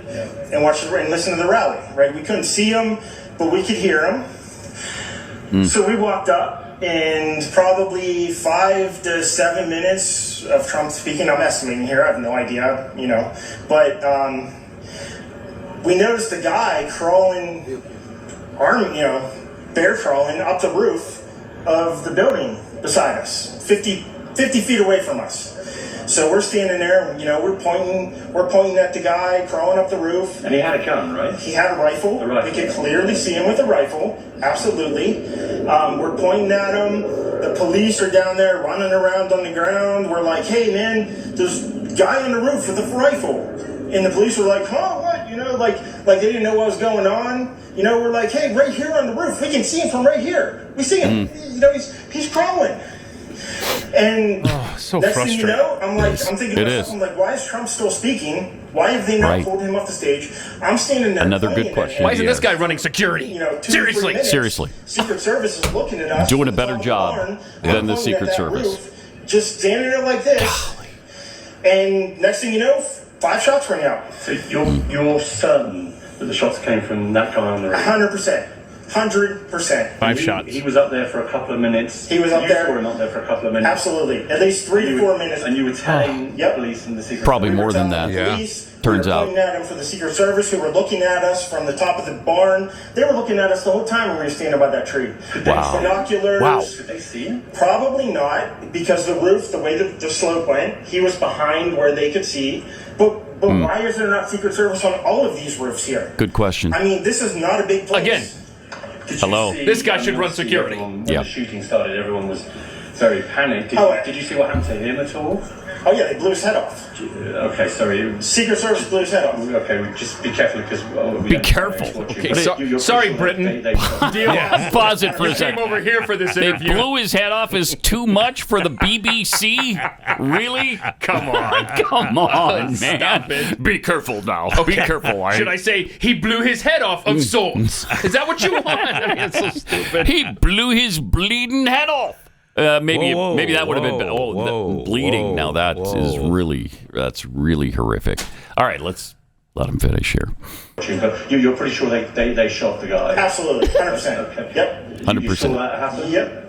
and watch and listen to the rally. Right? We couldn't see him, but we could hear him. So we walked up, and probably 5 to 7 minutes of Trump speaking. I'm estimating here. I have no idea, you know, but we noticed a guy crawling, bear crawling up the roof of the building beside us, 50 feet away from us. So we're standing there, and, you know, we're pointing at the guy crawling up the roof. And he had a gun, right? He had a rifle. We could clearly see him with a rifle. Absolutely. We're pointing at him. The police are down there running around on the ground. We're like, hey, man, there's a guy on the roof with a rifle. And the police were like, huh, what? You know, like they didn't know what was going on. You know, we're like, hey, right here on the roof. We can see him from right here. We see him. You know, he's crawling. And so next frustrating. thing you know, I'm thinking to myself, I'm like, why is Trump still speaking? Why have they not pulled him off the stage? I'm standing there. Another good question. Why isn't this guy running security? You know, Seriously. Secret Service is looking at us. Doing a better job than the Secret Service. Roof, just standing there like this. Golly. And next thing you know, 5 shots rang out. So you're certain that the shots came from that guy on the roof? 100%. 100%. 5 shots. He was up there for a couple of minutes. He was up there. You saw him up there for a couple of minutes. Absolutely. At least 3 to 4 minutes. And you were telling the police and the Secret Probably Service. more than that. Turns out. We were looking at him for the Secret Service, who were looking at us from the top of the barn. They were looking at us the whole time when we were standing by that tree. Binoculars. Wow. Could they see him? Probably not, because the roof, the way the slope went, he was behind where they could see. But why is there not Secret Service on all of these roofs here? Good question. I mean, this is not a big place. Again. Hello. This guy should run security. When the shooting started, everyone was very panicked. Did you see what happened to him at all? Oh, yeah, they blew his head off. Okay, sorry. Secret Service blew his head off. Okay, just be careful because... Be careful. Okay, sorry, Britain. Pause it for a second. Came over here for this interview. They blew his head off is too much for the BBC? Really? Come on. Come on, man. Stop it. Be careful now. Okay. Be careful. Should I say he blew his head off of sorts? Is that what you want? I mean, it's so stupid. He blew his bleeding head off. Maybe that would have been bleeding. Now that's really horrific. All right, let's let him finish here. But you're pretty sure they shot the guy? Absolutely, 100%. Okay. Yep. 100%. You saw that happen? Yep.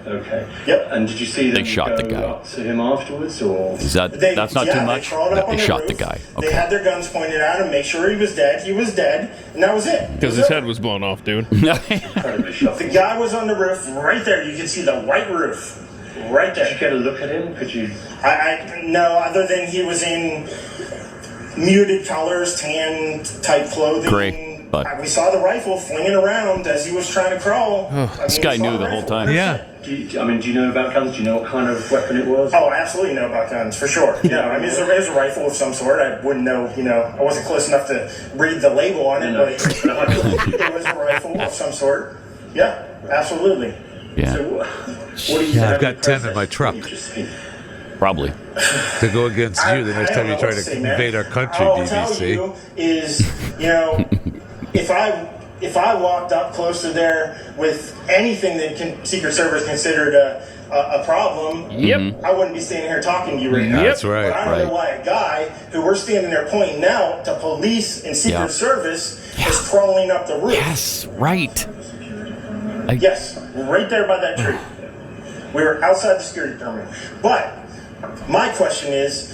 Okay. Yep. And did you see them They shot the guy. up to him afterwards, or Is that's not too much? They shot the guy. They had their guns pointed at him, make sure he was dead. He was dead, and that was it. Because his head was blown off, dude. The guy was on the roof right there. You can see the white roof right there. Did you get a look at him? Could you? No, other than he was in muted colors, tan type clothing. Gray. But we saw the rifle flinging around as he was trying to crawl. This guy knew the whole time. Yeah. Do you know about guns? Do you know what kind of weapon it was? Oh, I absolutely know about guns, for sure. Yeah, I mean, it was a rifle of some sort. I wouldn't know, I wasn't close enough to read the label on it, but it was a rifle of some sort. Yeah, absolutely. Yeah. So, what do you I've got 10 in my truck. Probably. To go against you the next time you try to invade our country, All I'll BBC. tell you is, if I walked up close to there with anything that Secret Service considered a problem, I wouldn't be standing here talking to you right now. That's right. But I don't know why a guy who we're standing there pointing out to police and Secret Service is crawling up the roof. Yes, right. Yes, right there by that tree. We were outside the security perimeter. But my question is,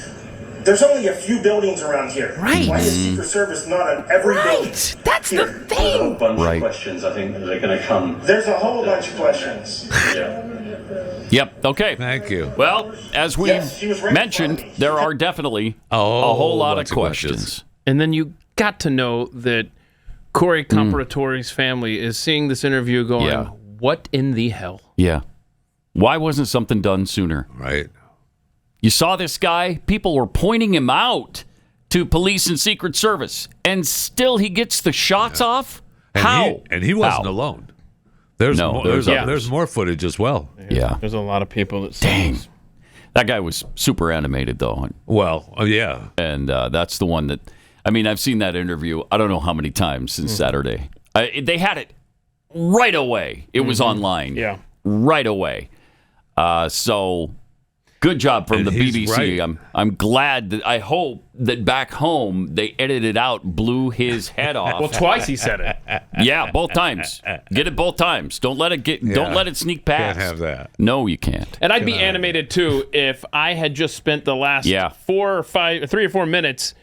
there's only a few buildings around here. Right. Why is Secret Service not on every building? That's here? the There's a thing. whole bunch of questions I think that are going to come. There's a whole bunch of questions. Yep. Okay. Thank you. Well, as we mentioned, there are definitely a whole lot of questions. And then you got to know that Corey Comparatore's family is seeing this interview going, what in the hell? Yeah. Why wasn't something done sooner? Right. You saw this guy, people were pointing him out to police and Secret Service, and still he gets the shots off? And How? He wasn't alone. There's more footage as well. Yeah. There's a lot of people that Dang. That guy was super animated, though. Well, yeah. And that's the one that, I mean, I've seen that interview, I don't know how many times since Saturday. They had it right away. It was online. Yeah. Right away. So good job from the BBC. Right. I'm glad that I hope that back home they edited out, blew his head off. Well, twice he said it. Yeah, both times. Get it both times. Don't let it sneak past. Can't have that. No, you can't. And I'd be animated too if I had just spent the last 3 or 4 minutes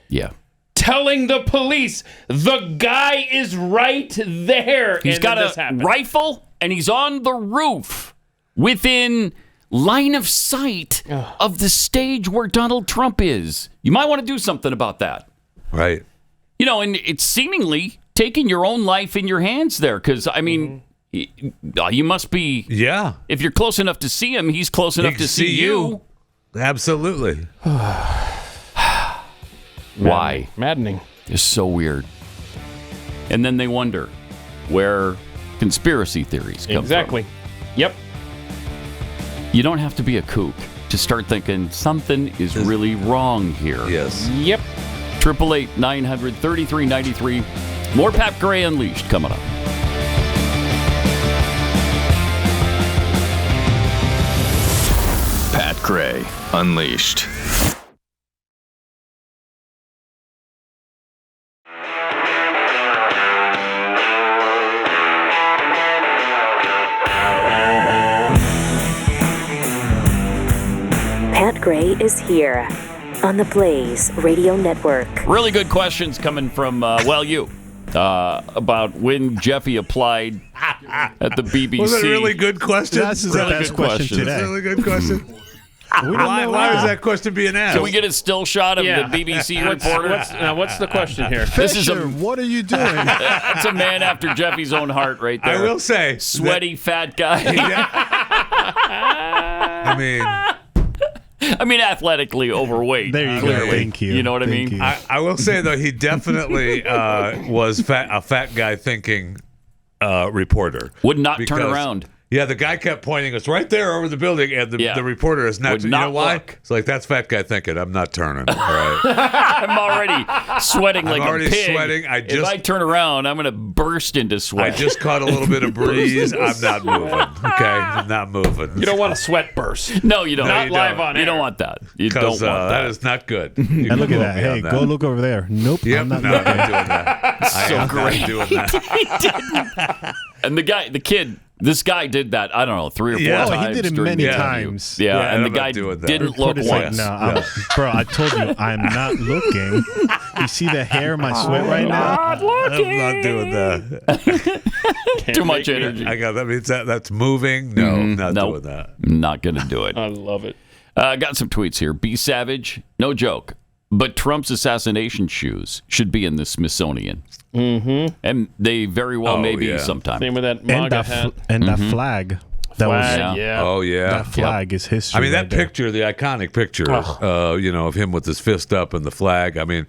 telling the police the guy is right there. He's got a rifle and he's on the roof within line of sight of the stage where Donald Trump is. You might want to do something about that. Right. And it's seemingly taking your own life in your hands there because, I mean, you must be. Yeah. If you're close enough to see him, he's close enough to see you. Absolutely. Why? Maddening. It's so weird. And then they wonder where conspiracy theories come from. Exactly. Yep. You don't have to be a kook to start thinking something is really wrong here. Yes. Yep. 888-900-3393. More Pat Gray Unleashed coming up. Pat Gray Unleashed. Pat Gray is here on the Blaze Radio Network. Really good questions coming from, you. About when Jeffy applied at the BBC. Was it a really good question? That's the best question today. That's a really good question. Why is that question being asked? Can we get a still shot of the BBC reporter? What's the question here? Fisher, what are you doing? That's a man after Jeffy's own heart right there. I will say. Sweaty, fat guy. I mean, athletically overweight. There you clearly. go. Thank you. You know what I mean? I will say, though, he definitely was a fat guy thinking reporter. Would not turn around. Yeah, the guy kept pointing us right there over the building, and the reporter is not. You know why? Look. It's like, that's fat guy thinking. I'm not turning. All right. I'm already sweating like I'm already a pig. sweating. If I turn around, I'm going to burst into sweat. I just caught a little bit of breeze. I'm not moving. Okay, I'm not moving. You don't want a sweat burst. No, you don't. Not live on air. You don't want that. You don't want that. That is not good. And look at that. Hey, go look over there. Nope. Yep, I'm not no, I'm not doing that. So I am great. not doing that. He didn't. And this guy did that, I don't know, 3 or 4 times. Oh, he did it during many the interview. times. Yeah, and the I'm guy not doing that. didn't look once. No, bro, I told you, I'm not looking. You see the hair in my sweat right now? Not looking. I'm not doing that. Too much energy. I got that. Means that's moving. No, I'm not doing that. Not going to do it. I love it. Got some tweets here. Be Savage, no joke. But Trump's assassination shoes should be in the Smithsonian. Mm-hmm. And they very well may be sometime. Same with that MAGA hat. And that flag. That was, yeah. Oh, yeah. That flag is history. I mean, that right there. picture, the iconic picture, of him with his fist up and the flag. I mean,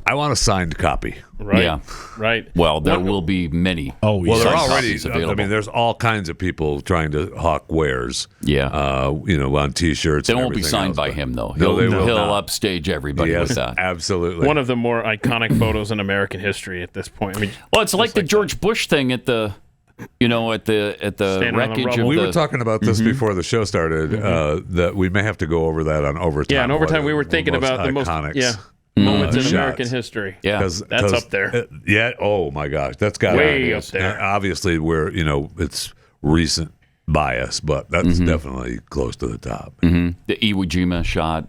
I want a signed copy. Right. Yeah. Right. Well, there will be many. Oh, Well, they're signed already. copies available. I mean, there's all kinds of people trying to hawk wares. Yeah. On T-shirts. They and won't be everything signed else, by but- him, though. No, they will He'll not. upstage everybody Yes, with that. absolutely. One of the more iconic photos in American history at this point. I mean, Well, it's like the George Bush thing at the, at the Standing on the wreckage of rubble. We the. were talking about this before the show started. That we may have to go over that on overtime. Yeah, in overtime what we were the thinking most about the most iconics, moments in shots. American history. Yeah. That's up there. Yeah. Oh my gosh, that's got Way up there. Obviously, it's recent bias, but that's definitely close to the top. The Iwo Jima shot,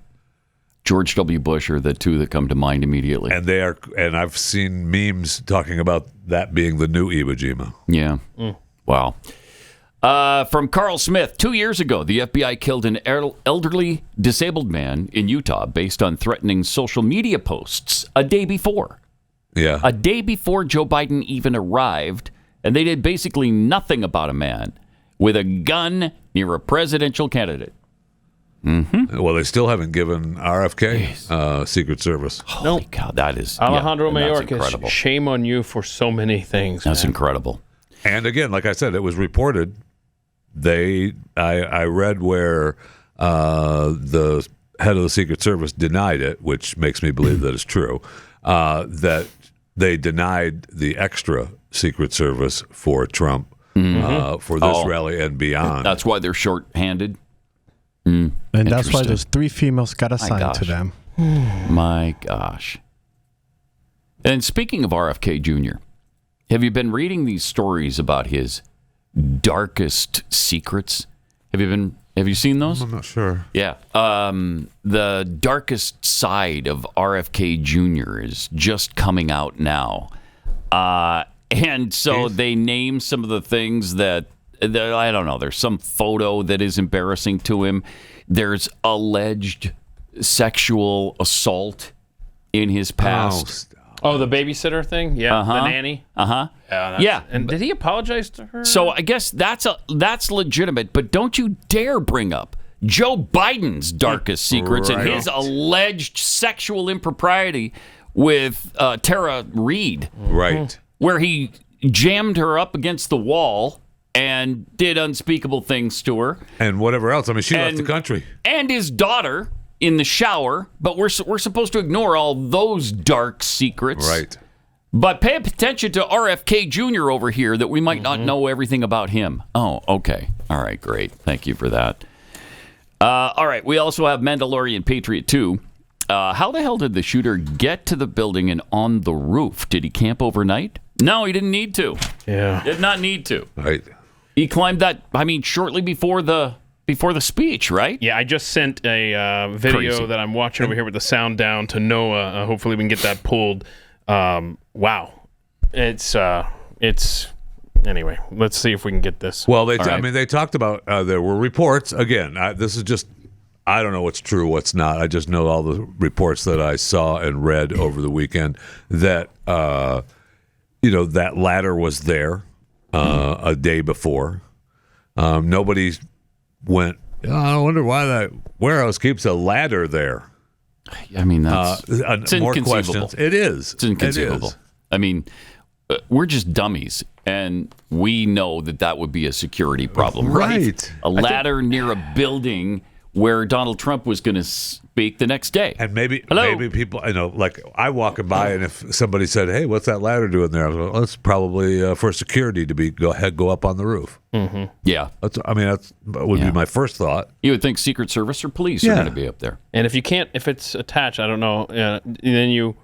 George W. Bush are the two that come to mind immediately. And and I've seen memes talking about that being the new Iwo Jima. Yeah. Wow. From Carl Smith, 2 years ago, the FBI killed an elderly disabled man in Utah based on threatening social media posts a day before. Yeah. A day before Joe Biden even arrived, and they did basically nothing about a man with a gun near a presidential candidate. Well, they still haven't given RFK Secret Service. Holy cow, that is Alejandro that's Mayorkas, incredible. shame on you for so many things. That's man. incredible. And again, like I said, it was reported. I read where the head of the Secret Service denied it, which makes me believe that it's true. That they denied the extra Secret Service for Trump for this rally and beyond. That's why they're short-handed. And that's why Interesting. those 3 females got assigned to gosh. them. My gosh. And speaking of RFK Jr., have you been reading these stories about his darkest secrets? Have you seen those? I'm not sure. Yeah. The darkest side of RFK Jr. is just coming out now. And so they name some of the things that, I don't know, there's some photo that is embarrassing to him. There's alleged sexual assault in his past. Oh, the babysitter thing? Yeah, the nanny? Yeah. And did he apologize to her? So I guess that's legitimate, but don't you dare bring up Joe Biden's darkest secrets and his alleged sexual impropriety with Tara Reid. Right. Where he jammed her up against the wall and did unspeakable things to her. And whatever else. I mean, she left the country. And his daughter in the shower, but we're supposed to ignore all those dark secrets. Right. But pay attention to RFK Jr. over here that we might not know everything about him. Oh, okay. All right, great. Thank you for that. All right, we also have Mandalorian Patriot 2. How the hell did the shooter get to the building and on the roof? Did he camp overnight? No, he didn't need to. Yeah. Did not need to. Right. He climbed that, shortly before the speech, right? Yeah, I just sent a video Crazy. that I'm watching over here with the sound down to Noah. Hopefully we can get that pulled. Wow. It's anyway, let's see if we can get this. Well, right. they talked about, there were reports. Again, this is just, I don't know what's true, what's not. I just know all the reports that I saw and read over the weekend that, that ladder was there a day before. Nobody went, I wonder why that warehouse keeps a ladder there. I mean, that's it's more inconceivable. questions. It is. It's inconceivable. It is. I mean, we're just dummies, and we know that would be a security problem, right? A ladder near a building where Donald Trump was going to speak the next day. And maybe people, like I walking by, and if somebody said, "Hey, what's that ladder doing there?" I go, well, it's probably for security to go up on the roof. Mm-hmm. Yeah, that would be my first thought. You would think Secret Service or police are going to be up there. And if it's attached, I don't know, then you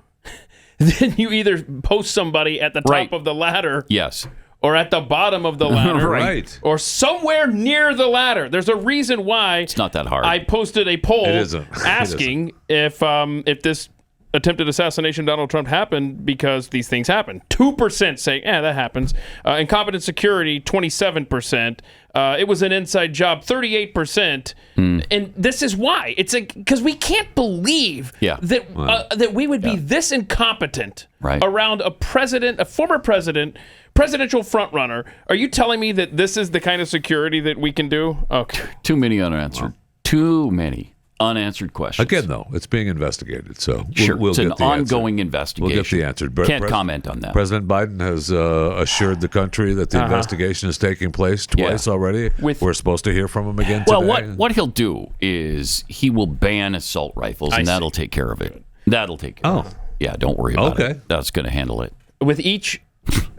either post somebody at the top of the ladder, yes, or at the bottom of the ladder, right, or somewhere near the ladder. There's a reason why it's not that hard. I posted a poll asking it if this attempted assassination of Donald Trump happened because these things happen. 2% saying, that happens. Incompetent security, 27%. It was an inside job, 38%. And this is why. It's because we can't believe that we would be this incompetent around a former president, presidential frontrunner. Are you telling me that this is the kind of security that we can do? Okay. Too many unanswered. Too many Unanswered questions. Again, though, it's being investigated, so Sure. we'll It's get an the answer. ongoing investigation. We'll get the answer. Can't comment on that. President Biden has assured the country that the investigation is taking place twice already. We're supposed to hear from him again today. Well, what he'll do is he will ban assault rifles, and that'll take care of it. That'll take care of it. Yeah, don't worry about it. That's going to handle it. With each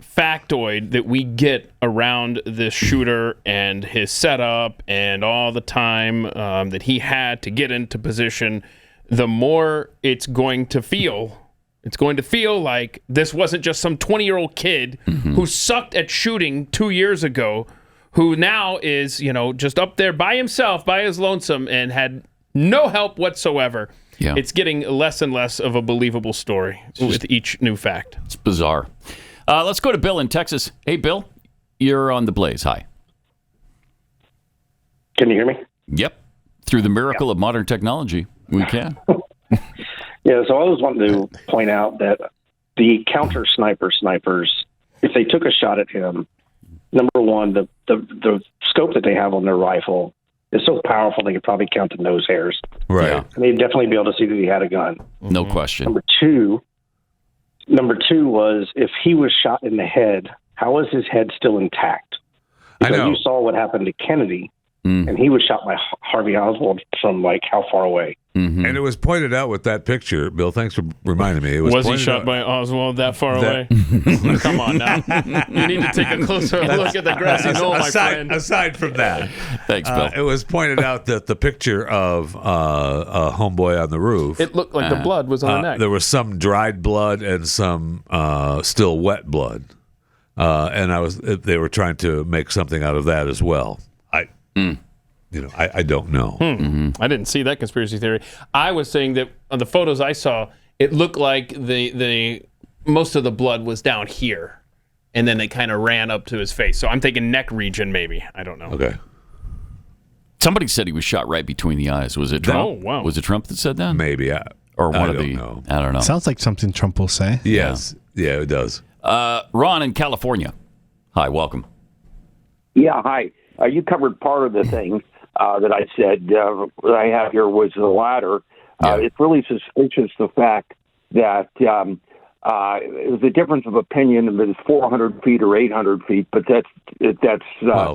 factoid that we get around this shooter and his setup and all the time that he had to get into position, the more it's going to feel like this wasn't just some 20-year-old kid who sucked at shooting 2 years ago, who now is, just up there by himself, by his lonesome, and had no help whatsoever. Yeah. It's getting less and less of a believable story with each new fact. It's bizarre. Let's go to Bill in Texas. Hey, Bill, you're on the Blaze. Hi. Can you hear me? Yep. Through the miracle of modern technology, we can. Yeah, so I always wanted to point out that the counter snipers, if they took a shot at him, number one, the scope that they have on their rifle is so powerful they could probably count the nose hairs. Right. Yeah. And they'd definitely be able to see that he had a gun. No question. Number two was, if he was shot in the head, how is his head still intact? Because you saw what happened to Kennedy, and he was shot by Harvey Oswald from how far away? And it was pointed out with that picture, Bill, thanks for reminding me. Was he shot by Oswald that far away? Come on now. You need to take a closer look at the grassy knoll, my friend. Aside from that. Thanks, Bill. It was pointed out that the picture of a homeboy on the roof. It looked like the blood was on the neck. There was some dried blood and some still wet blood. And they were trying to make something out of that as well. I don't know. I didn't see that conspiracy theory. I was saying that on the photos I saw, it looked like the most of the blood was down here, and then it kind of ran up to his face. So I'm thinking neck region, maybe. I don't know. Okay. Somebody said he was shot right between the eyes. Was it Trump? Oh, wow. Was it Trump that said that? Maybe. Or one I of don't the. know. I don't know. Sounds like something Trump will say. Yes. Yeah, it does. Ron in California. Hi, welcome. Yeah, hi. You covered part of the thing that I said that I have here was the latter. It's really suspicious, the fact that it was a difference of opinion if it's 400 feet or 800 feet, but that's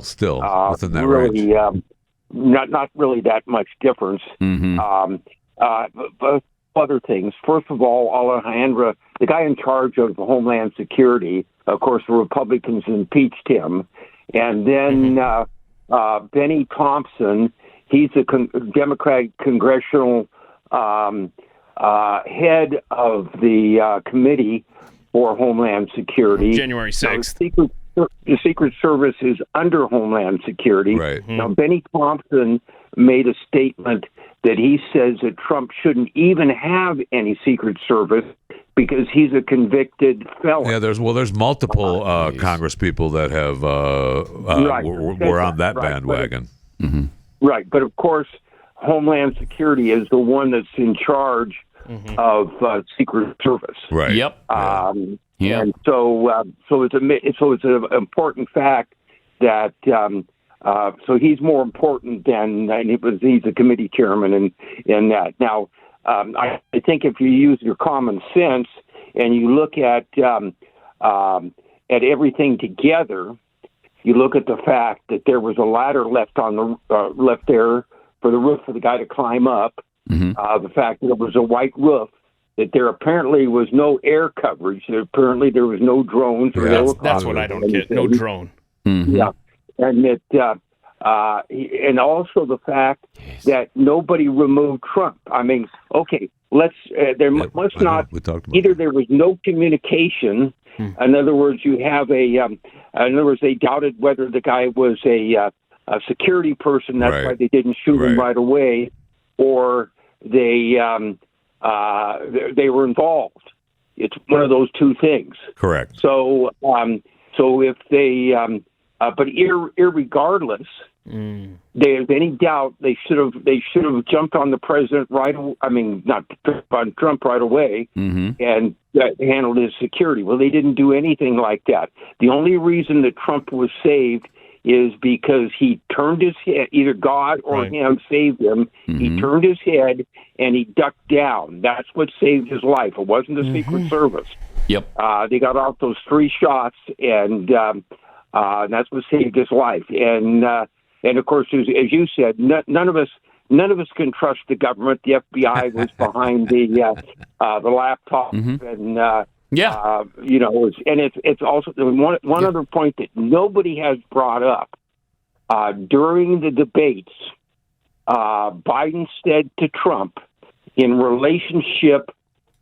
still within that really, range. Not really that much difference. But other things. First of all, Alejandro, the guy in charge of Homeland Security, of course, the Republicans impeached him. And then Benny Thompson, he's the Democratic congressional head of the Committee for Homeland Security. January 6th. Now, the Secret Service is under Homeland Security. Right. Now, Benny Thompson made a statement that he says that Trump shouldn't even have any Secret Service because he's a convicted felon. Yeah, there's multiple Congress people that have were on that bandwagon. Right, but of course, Homeland Security is the one that's in charge of Secret Service. Right. Yep. And so it's an important fact that so he's more important than he's a committee chairman in that. Now, I think if you use your common sense and you look at everything together, you look at the fact that there was a ladder left on the left there for the roof for the guy to climb up. The fact that it was a white roof, that there apparently was no air coverage, that apparently there was no drones. That's what I don't get. No drone. Yeah, and that, and also the fact that nobody removed Trump. I mean, okay, there must not either. There was no communication. In other words, you have in other words, they doubted whether the guy was a security person. That's why they didn't shoot him right away, or they were involved. It's one of those two things. Correct. So, if they, but irregardless, there's any doubt they should have jumped on the president not on Trump right away, and handled his security. Well, they didn't do anything like that. The only reason that Trump was saved is because he turned his head, either God or him saved him. He turned his head and he ducked down. That's what saved his life. It wasn't the Secret Service. Yep. They got off those 3 shots, and that's what saved his life. And of course, as you said, none of us can trust the government. The FBI was behind the laptop, and it's also one other point that nobody has brought up during the debates. Biden said to Trump, in relationship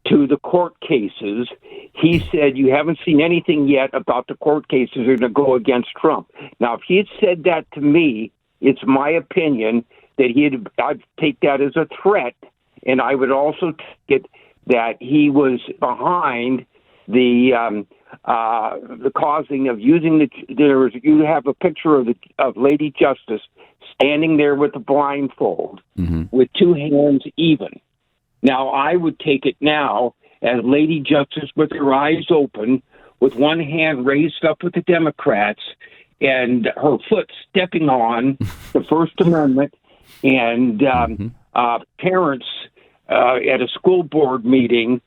to the court cases, he said, "You haven't seen anything yet about the court cases that are going to go against Trump." Now, if he had said that to me, it's my opinion that I'd take that as a threat, and I would also take it that he was behind the causing of using you have a picture of Lady Justice standing there with a blindfold with 2 hands even. Now, I would take it now as Lady Justice with her eyes open, with one hand raised up with the Democrats, and her foot stepping on the First Amendment, and parents at a school board meeting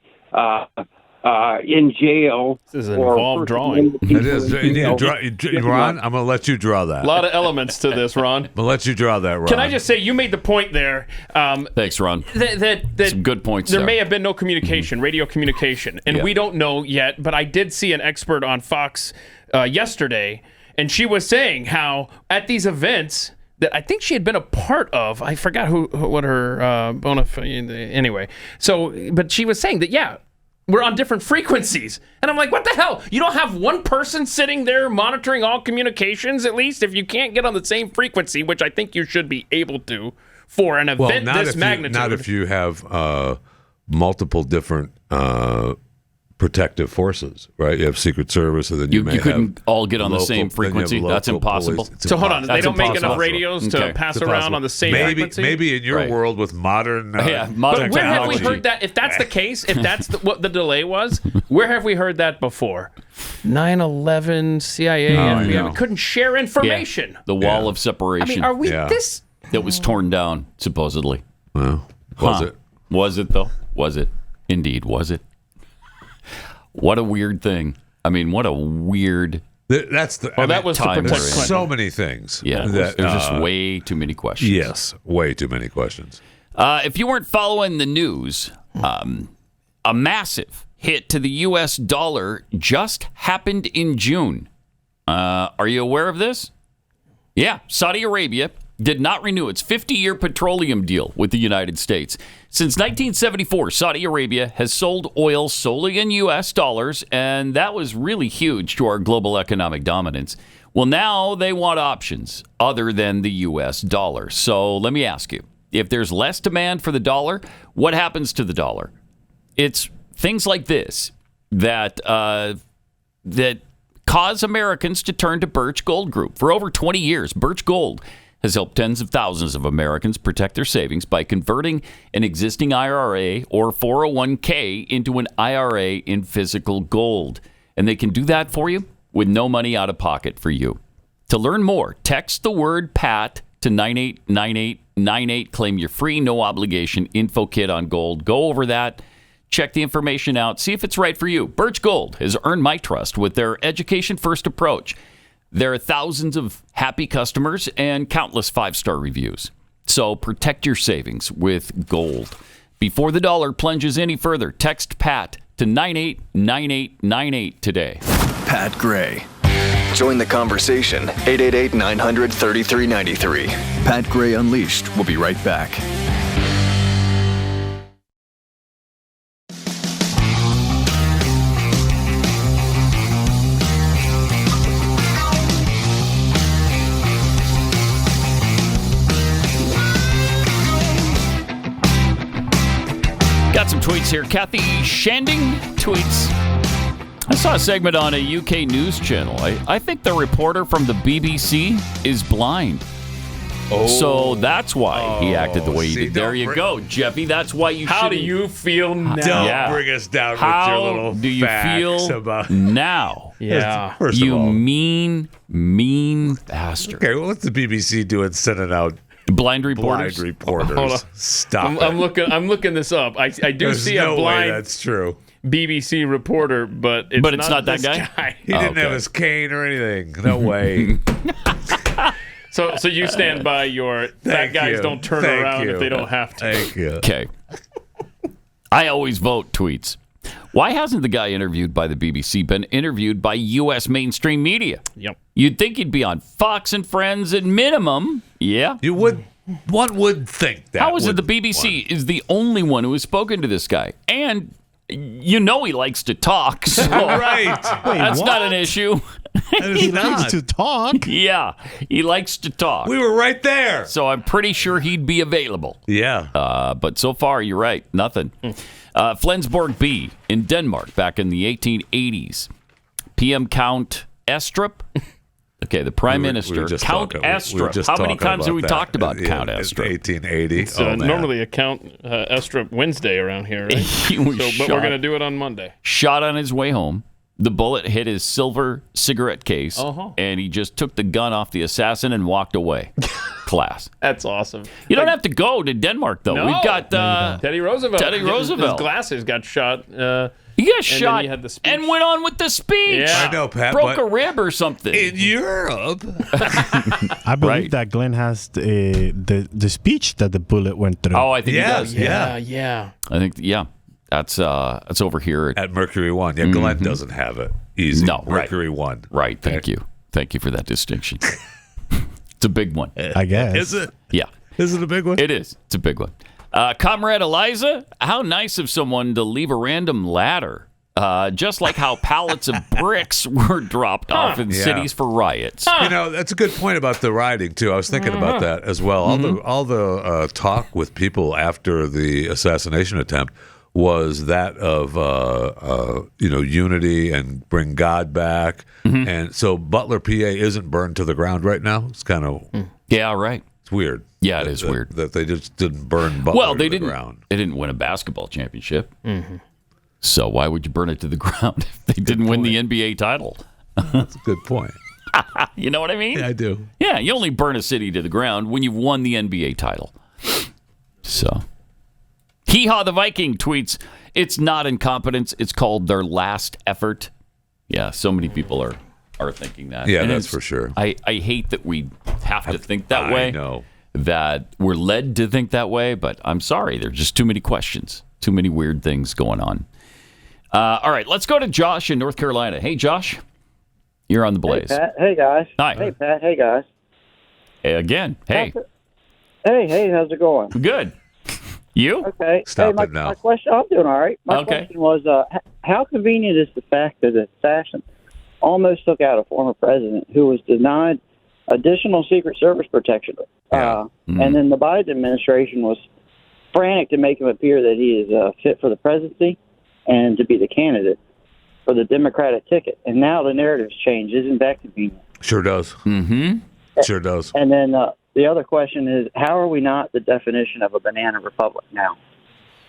in jail. This is an involved drawing. It is. Ron, I'm going to let you draw that. A lot of elements to this, Ron. I'm going to let you draw that, Ron. Can I just say, you made the point there. Thanks, Ron. That some good points there may have been no communication, radio communication, and we don't know yet, but I did see an expert on Fox yesterday, and she was saying how at these events that I think she had been a part of, I forgot what her bona fide, anyway. So, but she was saying that, we're on different frequencies. And I'm like, what the hell? You don't have one person sitting there monitoring all communications, at least? If you can't get on the same frequency, which I think you should be able to for an event this magnitude. Not if you have multiple different protective forces, right? You have Secret Service, and then you couldn't all get on the same frequency. That's impossible. So hold on, they don't make enough radios to pass around on the same frequency? Maybe in your world with modern modern but where have we heard that? If that's the case, if that's what the delay was, where have we heard that before? 9/11, CIA, FBI. We couldn't share information. Yeah. The wall of separation. I mean, are we this? That was torn down, supposedly. Well, was it? Was it, though? Was it? Indeed, was it? What a weird thing. I mean, what a weird... That's the... that was time. There's so many things. Yeah, there's just way too many questions. Yes, way too many questions. If you weren't following the news, a massive hit to the U.S. dollar just happened in June. Are you aware of this? Yeah, Saudi Arabia did not renew its 50-year petroleum deal with the United States. Since 1974, Saudi Arabia has sold oil solely in U.S. dollars, and that was really huge to our global economic dominance. Well, now they want options other than the U.S. dollar. So let me ask you, if there's less demand for the dollar, what happens to the dollar? It's things like this that cause Americans to turn to Birch Gold Group. For over 20 years, Birch Gold has helped tens of thousands of Americans protect their savings by converting an existing IRA or 401k into an IRA in physical gold. And they can do that for you with no money out of pocket for you. To learn more, text the word PAT to 989898. Claim your free, no obligation info kit on gold. Go over that. Check the information out. See if it's right for you. Birch Gold has earned my trust with their education-first approach. There are thousands of happy customers and countless 5-star reviews. So protect your savings with gold. Before the dollar plunges any further, text PAT to 989898 today. Pat Gray. Join the conversation. 888-900-3393. Pat Gray Unleashed. We'll be right back. Got some tweets here. Kathy Shanding tweets, I saw a segment on a UK news channel. I think the reporter from the BBC is blind. So that's why he acted the way he did. There you go, Jeffy. That's why you How do shouldn't- you feel now? Don't bring us down with your little do you facts feel about now? Yeah. First of You all. mean bastard. Okay, well, what's the BBC doing sending out blind reporters? Hold reporters. on. Stop I'm looking this up. I do There's see no a way blind that's true. BBC reporter, but it's not that this guy? He didn't have his cane or anything. No way. So you stand by your fat Thank guys you. don't turn Thank around you. if they don't have to. Thank you. Okay. I always vote tweets. Why hasn't the guy interviewed by the BBC been interviewed by U.S. mainstream media? Yep. You'd think he'd be on Fox and Friends at minimum. Yeah. You would. One would think that. How is it the BBC is the only one who has spoken to this guy? And you know he likes to talk. So Right. that's not an issue. He likes to talk. Yeah, he likes to talk. We were right there. So I'm pretty sure he'd be available. Yeah. But so far, you're right. Nothing. Flensborg B in Denmark back in the 1880s. PM Count Estrup. Okay, the Prime Minister, Count Estrup. How many times have we talked about Count Estrup? 1880. It's normally a Count Estrup Wednesday around here, right? But we're going to do it on Monday. Shot on his way home. The bullet hit his silver cigarette case, and he just took the gun off the assassin and walked away. Class. That's awesome. You don't have to go to Denmark, though. No. We've got Teddy Roosevelt. Teddy Roosevelt. His glasses got shot. He got and shot then he had the speech. and went on with the speech. Yeah. I know, Pat. Broke but a rib or something. in Europe. I believe that Glenn has the speech that the bullet went through. Oh, I think he does. Yeah. I think, that's over here At Mercury One. Yeah, Glenn doesn't have it. Easy. No, right. Mercury One. Right. Thank you. Thank you for that distinction. It's a big one. I guess. Is it? Yeah. Is it a big one? It is. It's a big one. Comrade Eliza, how nice of someone to leave a random ladder. Just like how pallets of bricks were dropped off in cities for riots. You know, that's a good point about the rioting too. I was thinking about that as well. All the talk with people after the assassination attempt was that of unity and bring God back. And so Butler, PA, isn't burned to the ground right now. It's kind of Yeah, right. it's weird. Yeah, it is weird. That they just didn't burn Butler to the ground. They didn't win a basketball championship. So why would you burn it to the ground if they didn't win the NBA title? That's a good point. You know what I mean? Yeah, I do. Yeah, you only burn a city to the ground when you've won the NBA title. So, Hee Haw the Viking tweets, it's not incompetence, it's called their last effort. Yeah, so many people are thinking that. Yeah, And that's for sure. I hate that we have to think that way. I know. That we're led to think that way, but I'm sorry. There's just too many questions, too many weird things going on. All right, let's go to Josh in North Carolina. Hey, Josh, you're on the Blaze. Hey, Pat. Hey, guys. Hi. Hey, Pat. Hey, guys. Hey, again. Hey. Hey, how's it going? Good. You? Okay. Stop my, it now. My question, I'm doing all right. My Okay. question was, how convenient is the fact that an assassin almost took out a former president who was denied additional Secret Service protection? And then the Biden administration was frantic to make him appear that he is fit for the presidency and to be the candidate for the Democratic ticket. And now the narrative's changed. Isn't that convenient? Sure does. Mm-hmm. Sure does. And then the other question is, how are we not the definition of a banana republic now?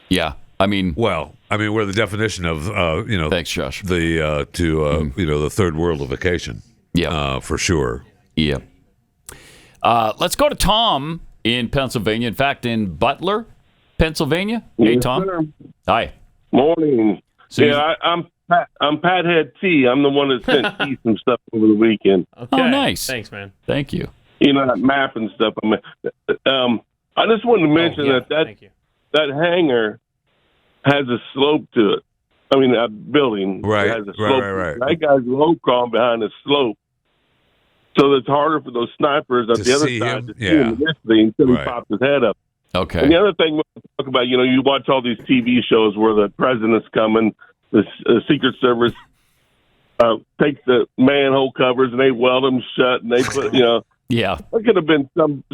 Yeah. I mean, we're the definition of, thanks, Josh. The the third worldification. Yeah, for sure. Yeah. Let's go to Tom in Pennsylvania. In fact, in Butler, Pennsylvania. Hey, Yes, Tom. sir. Hi. Morning. So I'm Pathead T. I'm the one that sent T some stuff over the weekend. Okay. Oh, nice. Thanks, man. Thank you. You know, that map and stuff. I just wanted to mention that hangar has a slope to it. I mean, that building Right, has a slope. right. That guy's low crawling behind the slope. So it's harder for those snipers at To the other see side him? to see him initially until he pops his head up. Okay. And the other thing we talk about, you watch all these TV shows where the president's coming, the Secret Service takes the manhole covers and they weld them shut and they put, Yeah. There could have been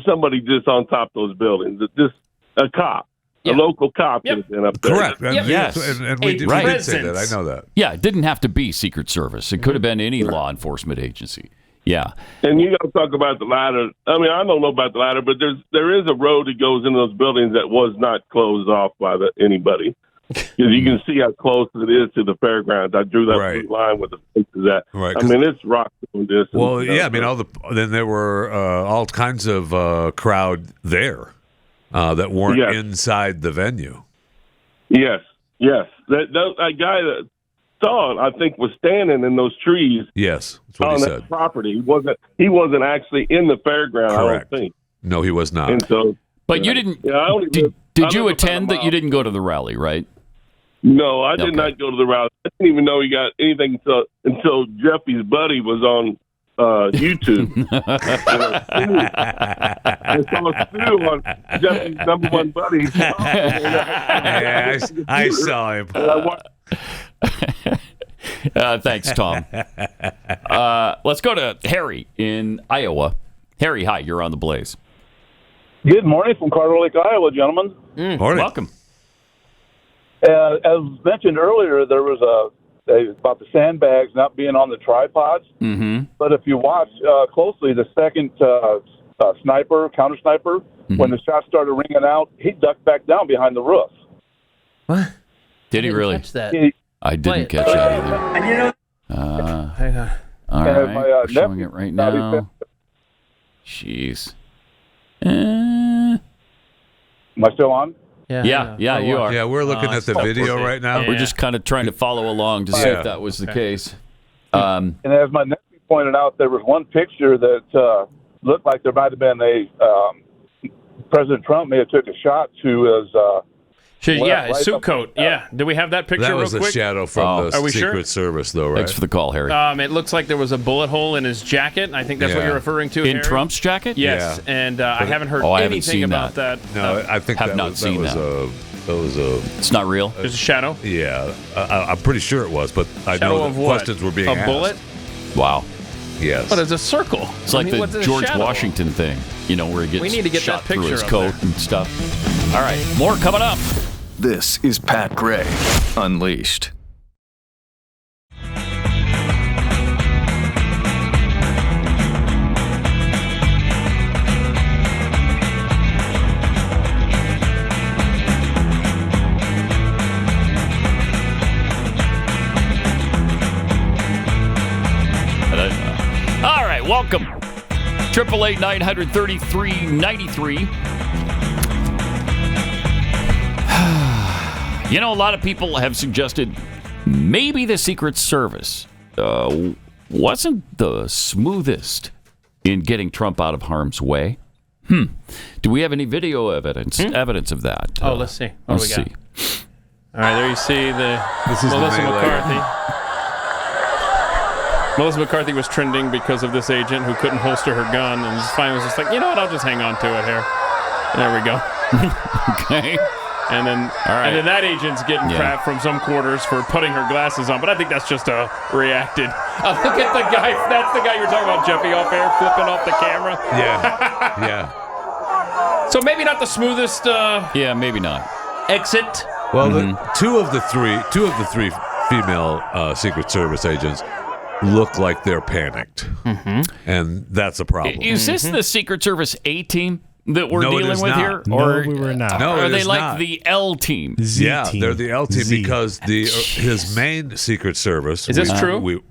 somebody just on top of those buildings, just a cop. A local cop could have been up there. Correct. Yes. And we did say that. I know that. Yeah, it didn't have to be Secret Service. It could have been any law enforcement agency. Yeah. And you got to talk about the ladder. I mean, I don't know about the ladder, but there is a road that goes into those buildings that was not closed off by anybody. Because you can see how close it is to the fairgrounds. I drew that blue line with the faces at. Right. I mean, it's rock distance. Well, yeah. I mean, then there were all kinds of crowd there that weren't inside the venue. Yes. That guy that saw it, I think, was standing in those trees. Yes, that's what on he that said. property. He wasn't actually in the fairground. Correct. I don't think. No, he was not. And so, but you didn't. Did you attend that? You didn't go to the rally, right? No, I did not go to the rally. I didn't even know he got anything until Jeffy's buddy was on YouTube. I saw Stu on Jeffy's number one buddy. Yeah, I saw him. Thanks, Tom. Let's go to Harry in Iowa. Harry, hi. You're on the Blaze. Good morning from Carter Lake, Iowa, gentlemen. Morning. Welcome. As mentioned earlier, there was about the sandbags not being on the tripods. Mm-hmm. But if you watch closely, the second counter sniper, when the shots started ringing out, he ducked back down behind the roof. What? Did he really? Catch that. I didn't catch that either. And you know, hang on. All right, we're showing it right now. Jeez. Am I still on? Yeah, you are. Yeah, we're looking at the video right now. We're just kind of trying to follow along to see if that was the case. And as my nephew pointed out, there was one picture that looked like there might have been President Trump may have took a shot to his. His suit coat. Yeah. Do we have that picture That was real a quick? shadow from the Are we Secret sure? Service, though, right? Thanks for the call, Harry. It looks like there was a bullet hole in his jacket. I think that's what you're referring to, In Harry. Trump's jacket? Yes, and I haven't heard I haven't anything seen about that. No, I think have that not was, seen that was that. a. It was a. It's not real. There's a shadow. Yeah, I'm pretty sure it was, but I Shadow know of that what? questions were being A asked. bullet? Wow. Yes. But it's a circle. It's like what's the a George shadow? Washington thing, where he gets We need to get shot that through picture his up coat there. and stuff. All right, more coming up. This is Pat Gray Unleashed. All right, welcome. 888-933-93. A lot of people have suggested maybe the Secret Service wasn't the smoothest in getting Trump out of harm's way. Do we have any video evidence of that? Let's see. What let's do we see. got? All right, there you see This is Melissa the melee. McCarthy. Melissa McCarthy was trending because of this agent who couldn't holster her gun, and finally was just like, you know what, I'll just hang on to it here. There we go. Okay. And then, and then that agent's getting crap from some quarters for putting her glasses on, but I think that's just a reacted. Look at the guy. That's the guy you were talking about, Jeffy, off air, flipping off the camera. Yeah. So maybe not the smoothest. Yeah, maybe not. Exit. Well, two of the three female Secret Service agents look like they're panicked, and that's a problem. Is this the Secret Service A team that we're No, it dealing is with not. here? No, Or we were not. No, are it they is like not. the L team? Z Yeah, team. they're the L team Z. because his main Secret Service. Is this true?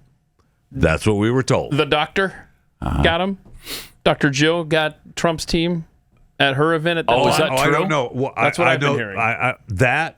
That's what we were told. The doctor got him. Dr. Jill got Trump's team at her event at the is that I true? don't know. Well, That's what I I've been know, hearing. I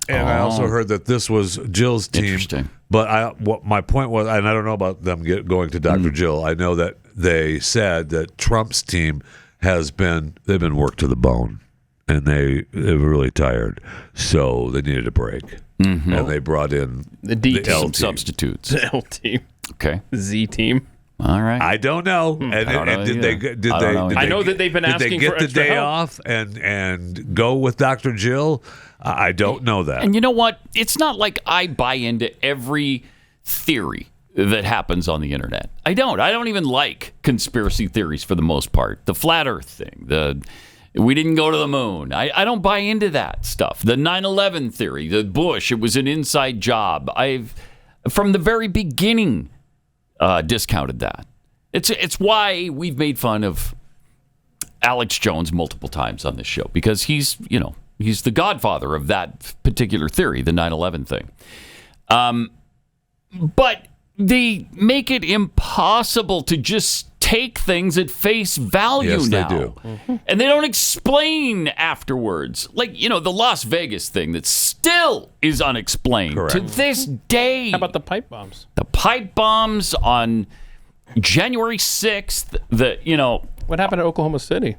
I also heard that this was Jill's team. Interesting. But what my point was, and I don't know about them going to Dr. Jill. I know that they said that Trump's team they've been worked to the bone, and they were really tired, so they needed a break, and they brought in the D the L team. team. Substitutes. The L team. Okay. Z team. All right. I don't know. Did they? I know that they've been asking Did they get for the extra day help. off and go with Dr. Jill? I don't know that. And you know what? It's not like I buy into every theory that happens on the internet. I don't even like conspiracy theories for the most part. The flat Earth thing, we didn't go to the moon. I don't buy into that stuff. The 9/11 theory, the Bush, it was an inside job. I've from the very beginning discounted that. It's why we've made fun of Alex Jones multiple times on this show, because he's the godfather of that particular theory, the 9/11 thing. But they make it impossible to just take things at face value now. They do. And they don't explain afterwards. Like, the Las Vegas thing that still is unexplained to this day. How about the pipe bombs? The pipe bombs on January 6th, What happened at Oklahoma City?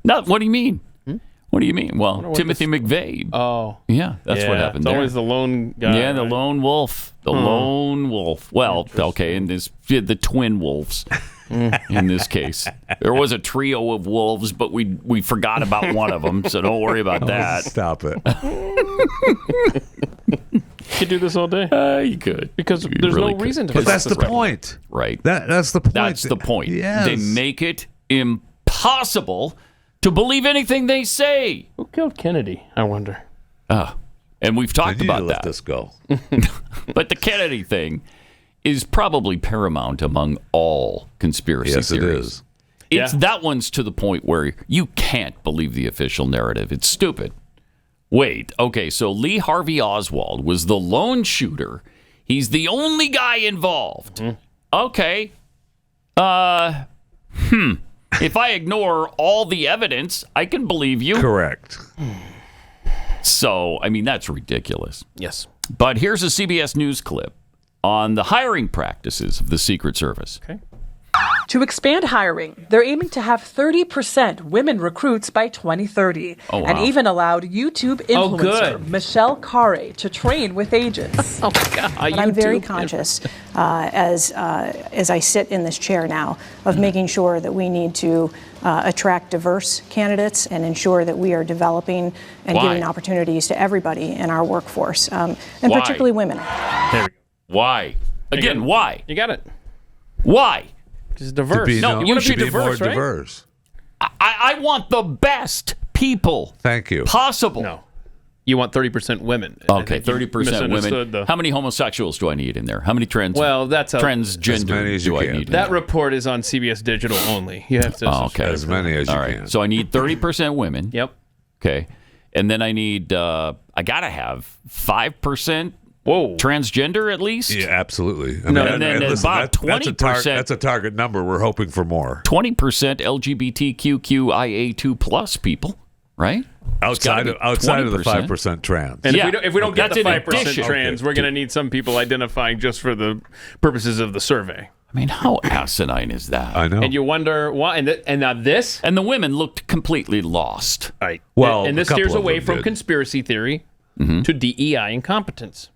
What do you mean? What do you mean? Well, Timothy McVeigh. Oh. Yeah, that's what happened It's there. always the lone guy. Yeah, the right? lone wolf. The lone wolf. Well, okay, and the twin wolves in this case. There was a trio of wolves, but we forgot about one of them, so don't worry about that. Stop it. You could do this all day. You could. Because there's really no reason to. But that's the point. Right. That's the point. That's the point. Yes. They make it impossible to believe anything they say. Who killed Kennedy, I wonder? And we've talked about let that. this go. But the Kennedy thing is probably paramount among all conspiracy Yes, it theories. is. That one's to the point where you can't believe the official narrative. It's stupid. Wait, okay, so Lee Harvey Oswald was the lone shooter. He's the only guy involved. Okay. If I ignore all the evidence, I can believe you. Correct. So, I mean, that's ridiculous. Yes. But here's a CBS News clip on the hiring practices of the Secret Service. Okay. To expand hiring, they're aiming to have 30% women recruits by 2030, and even allowed YouTube influencer Michelle Carre to train with agents. Oh my God! I'm very conscious, as I sit in this chair now, of making sure that we need to attract diverse candidates and ensure that we are developing and giving opportunities to everybody in our workforce, and particularly women. There we go. Why? Again, why? You got it. Why? It's diverse. You want to be diverse, right? diverse. I want the best people. Thank you. Possible. No. You want 30% women. Okay, 30% women. How many homosexuals do I need in there? How many transgender do I need in That there? report is on CBS Digital only. You have to as many as you can. So I need 30% women. Yep. Okay. And then I need, I got to have 5% transgender at least? Yeah, absolutely. And then about 20%. That's a target number. We're hoping for more. 20% LGBTQIA2 plus people, right? Outside of the 5% trans. And if we don't get the 5% trans, we're going to need some people identifying just for the purposes of the survey. I mean, how asinine is that? I know. And you wonder why. And now this. And the women looked completely lost. Right. Well, and this steers away from conspiracy theory to DEI incompetence.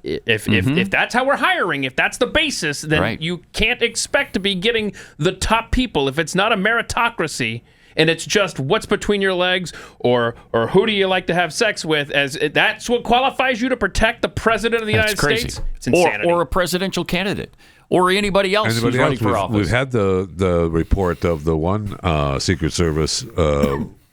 If that's how we're hiring, if that's the basis, then you can't expect to be getting the top people. If it's not a meritocracy and it's just what's between your legs or who do you like to have sex with, that's what qualifies you to protect the president of the United States. It's insanity. Or a presidential candidate or anybody else who's running for office. We've had the report of the one Secret Service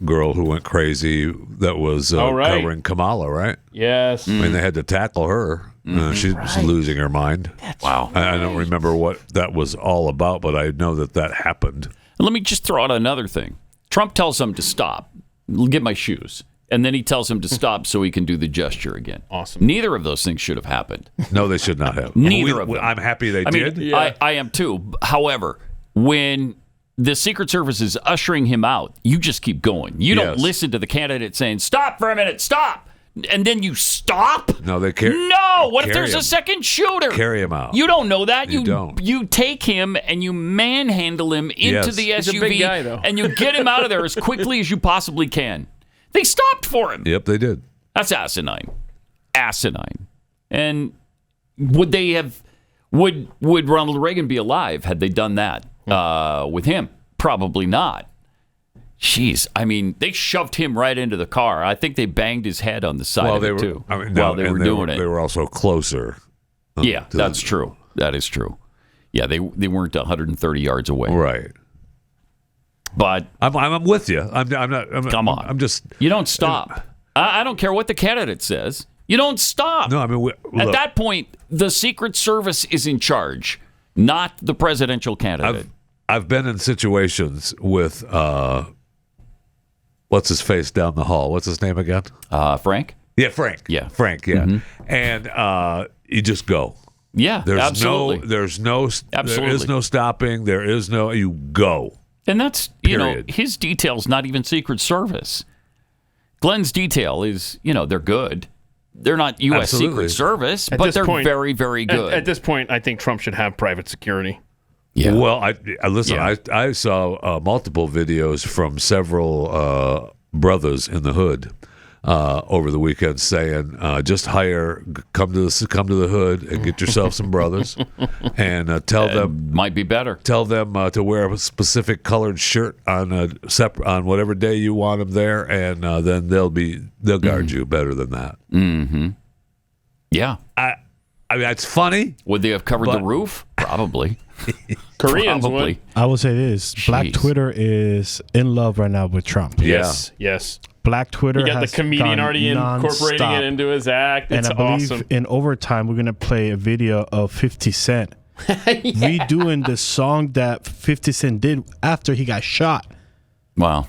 girl who went crazy that was covering Kamala, right? Yes. I mean, they had to tackle her. She's losing her mind. Wow. I don't remember what that was all about, but I know that happened. Let me just throw out another thing. Trump tells them to stop. Get my shoes. And then he tells him to stop so he can do the gesture again. Awesome. Neither of those things should have happened. No, they should not have. Neither of them. I'm happy they did. Mean, I am too. However, when the Secret Service is ushering him out, you just keep going. You don't listen to the candidate saying, stop for a minute, stop. And then you stop? No, they carry. No, what if there's a second shooter? Carry him out. You don't know that. You don't. You take him and you manhandle him into the SUV. He's a big guy, though. And you get him out of there as quickly as you possibly can. They stopped for him. Yep, they did. That's asinine. Asinine. And would they have? Would Ronald Reagan be alive had they done that with him? Probably not. Jeez, I mean, they shoved him right into the car. I think they banged his head on the side of it too. While they were doing it. They were also closer. Yeah, that's true. That is true. Yeah, they weren't 130 yards away. Right. But I'm with you. I'm not. Come on. I'm just. You don't stop. I don't care what the candidate says. You don't stop. No, I mean, at that point, the Secret Service is in charge. not the presidential candidate. I've been in situations with what's his face down the hall? What's his name again? Frank? Yeah, Frank. Yeah. Frank, yeah. Mm-hmm. And you just go. Yeah, absolutely. There is no stopping. There is no, you go. And that's, Period. His detail's not even Secret Service. Glenn's detail is, they're good. They're not U.S. Absolutely. Secret Service, but they're very, very good. At this point, I think Trump should have private security. Yeah. Well, I saw multiple videos from several brothers in the hood over the weekend saying, just come to the hood and get yourself some brothers, and tell them might be better. Tell them to wear a specific colored shirt on whatever day you want them there, and then they'll guard you better than that. Mm-hmm. Yeah. I mean, it's funny. Would they have covered the roof? Probably. Koreans Probably. would. I will say this: Black Twitter is in love right now with Trump. Yes. Black Twitter. You got has the comedian already incorporating nonstop. it into his act. It's and I believe awesome. in overtime, we're gonna play a video of 50 Cent redoing the song that 50 Cent did after he got shot. Wow.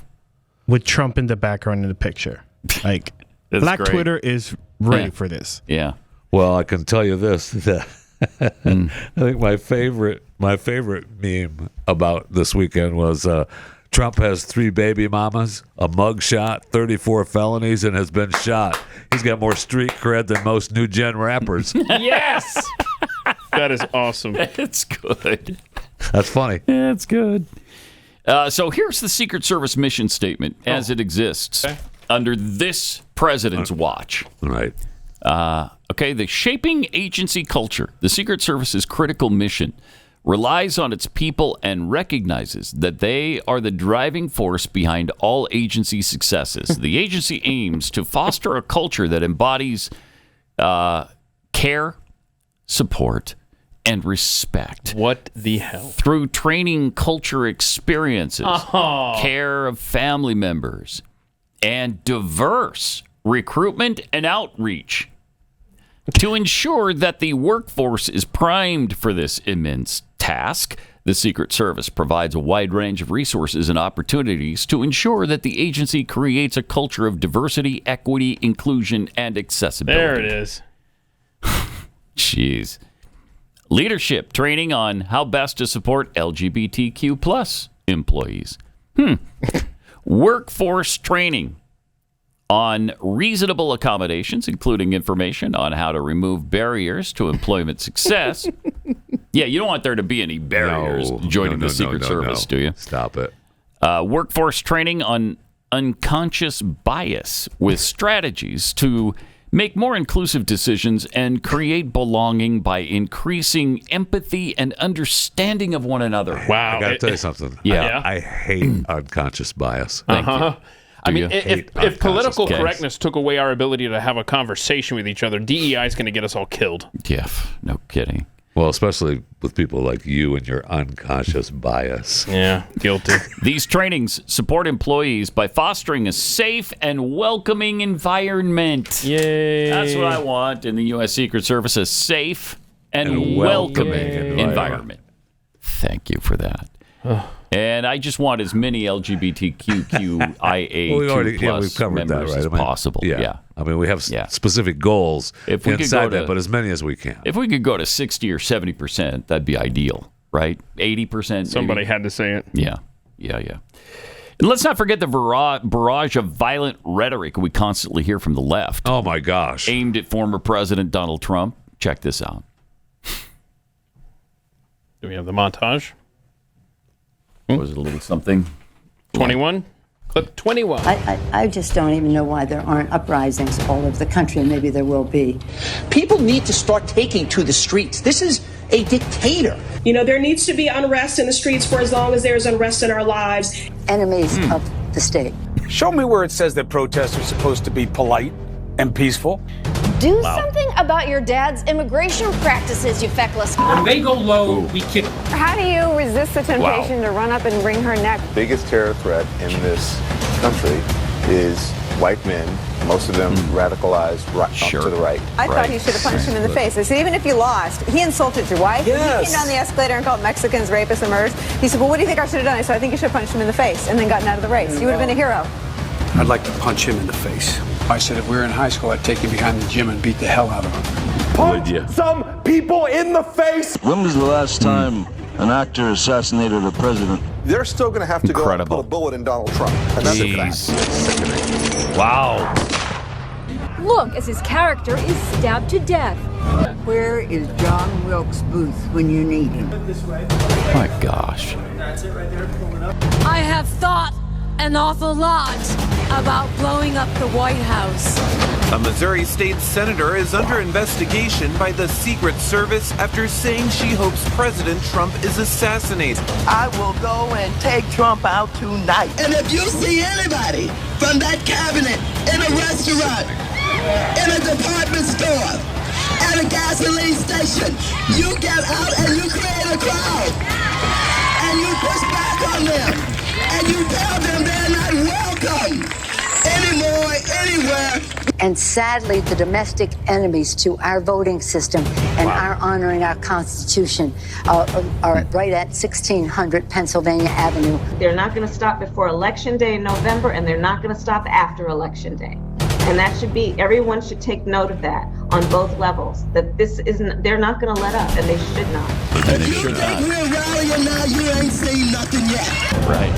With Trump in the background in the picture. Like Black great. Twitter is ready for this. Yeah. Well, I can tell you this. I think my favorite meme about this weekend was Trump has 3 baby mamas, a mug shot, 34 felonies, and has been shot. He's got more street cred than most new gen rappers. Yes. That is awesome. It's good. That's funny. Yeah, it's good. So here's the Secret Service mission statement as it exists under this president's watch. Right. Okay, the shaping agency culture, the Secret Service's critical mission, relies on its people and recognizes that they are the driving force behind all agency successes. The agency aims to foster a culture that embodies care, support, and respect. What the hell? Through training culture experiences, care of family members, and diverse recruitment and outreach to ensure that the workforce is primed for this immense task. The Secret Service provides a wide range of resources and opportunities to ensure that the agency creates a culture of diversity, equity, inclusion, and accessibility. There it is. Jeez. Leadership training on how best to support LGBTQ plus employees. Workforce training on reasonable accommodations, including information on how to remove barriers to employment success. Yeah, you don't want there to be any barriers joining the Secret Service, do you? Stop it. Workforce training on unconscious bias with strategies to make more inclusive decisions and create belonging by increasing empathy and understanding of one another. Wow. I got to tell you something. Yeah. I hate unconscious bias. Thank you. I mean, if political Guys. correctness took away our ability to have a conversation with each other, DEI is going to get us all killed. Yeah, no kidding. Well, especially with people like you and your unconscious bias. Yeah, guilty. These trainings support employees by fostering a safe and welcoming environment. Yay. That's what I want in the U.S. Secret Service, a safe and welcoming environment. Thank you for that. And I just want as many LGBTQIA2+ we've covered members that, right? as possible. Yeah. I mean, we have specific goals If we could inside go that, to- but as many as we can. If we could go to 60 or 70%, that'd be ideal, right? 80%. Somebody maybe? had to say it. Yeah. And let's not forget the barrage of violent rhetoric we constantly hear from the left. Oh, my gosh. Aimed at former President Donald Trump. Check this out. Do we have the montage? Was it a little something? 21? Clip 21. I just don't even know why there aren't uprisings all over the country, and maybe there will be. People need to start taking to the streets. This is a dictator. You know, there needs to be unrest in the streets for as long as there's unrest in our lives. Enemies of the state. Show me where it says that protests are supposed to be polite and peaceful. Do something about your dad's immigration practices, you feckless. When they go low, we kick. How do you resist the temptation to run up and wring her neck? The biggest terror threat in this country is white men most of them radicalized to the right. I thought he should have punched him in the face. I said, even if you lost, he insulted your wife. Yes. He came down the escalator and called Mexicans rapists and murderers. He said, well, what do you think I should have done? I said, I think you should have punched him in the face and then gotten out of the race. You would have been a hero. I'd like to punch him in the face. I said if we were in high school, I'd take him behind the gym and beat the hell out of him. Punch some people in the face! When was the last time an actor assassinated a president? They're still going to have to go and put a bullet in Donald Trump. And that's a fact. Sickening. Wow. Look as his character is stabbed to death. Where is John Wilkes Booth when you need him? My gosh. That's it right there. Pull it up. I have thought an awful lot about blowing up the White House. A Missouri state senator is under investigation by the Secret Service after saying she hopes President Trump is assassinated. I will go and take Trump out tonight. And if you see anybody from that cabinet in a restaurant, in a department store, at a gasoline station, you get out and you create a crowd. And you push back on them. And you tell them they're not welcome anymore, anywhere. And sadly, the domestic enemies to our voting system and our honoring our Constitution are right at 1600 Pennsylvania Avenue. They're not going to stop before Election Day in November, and they're not going to stop after Election Day. And that should be, everyone should take note of that on both levels, that this isn't, they're not going to let up, and they should not. And if you think we're rallying now, you ain't seen nothing yet. Right.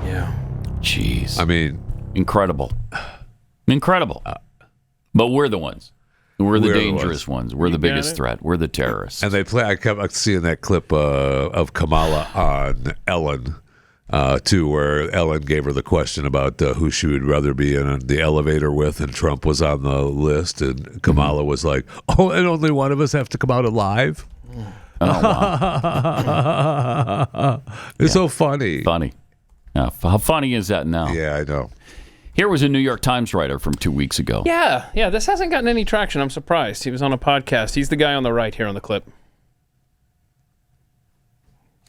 Yeah. Jeez. I mean, incredible. Incredible. But we're the ones. We're the dangerous ones. We're the biggest threat. We're the terrorists. And they play. I kept seeing that clip of Kamala on Ellen, too, where Ellen gave her the question about who she would rather be in the elevator with, and Trump was on the list, and Kamala was like, "Oh, and only one of us have to come out alive." Oh, wow. It's so funny. Funny. How funny is that now? Yeah, I know. Here was a New York Times writer from 2 weeks ago. Yeah, this hasn't gotten any traction. I'm surprised. He was on a podcast. He's the guy on the right here on the clip.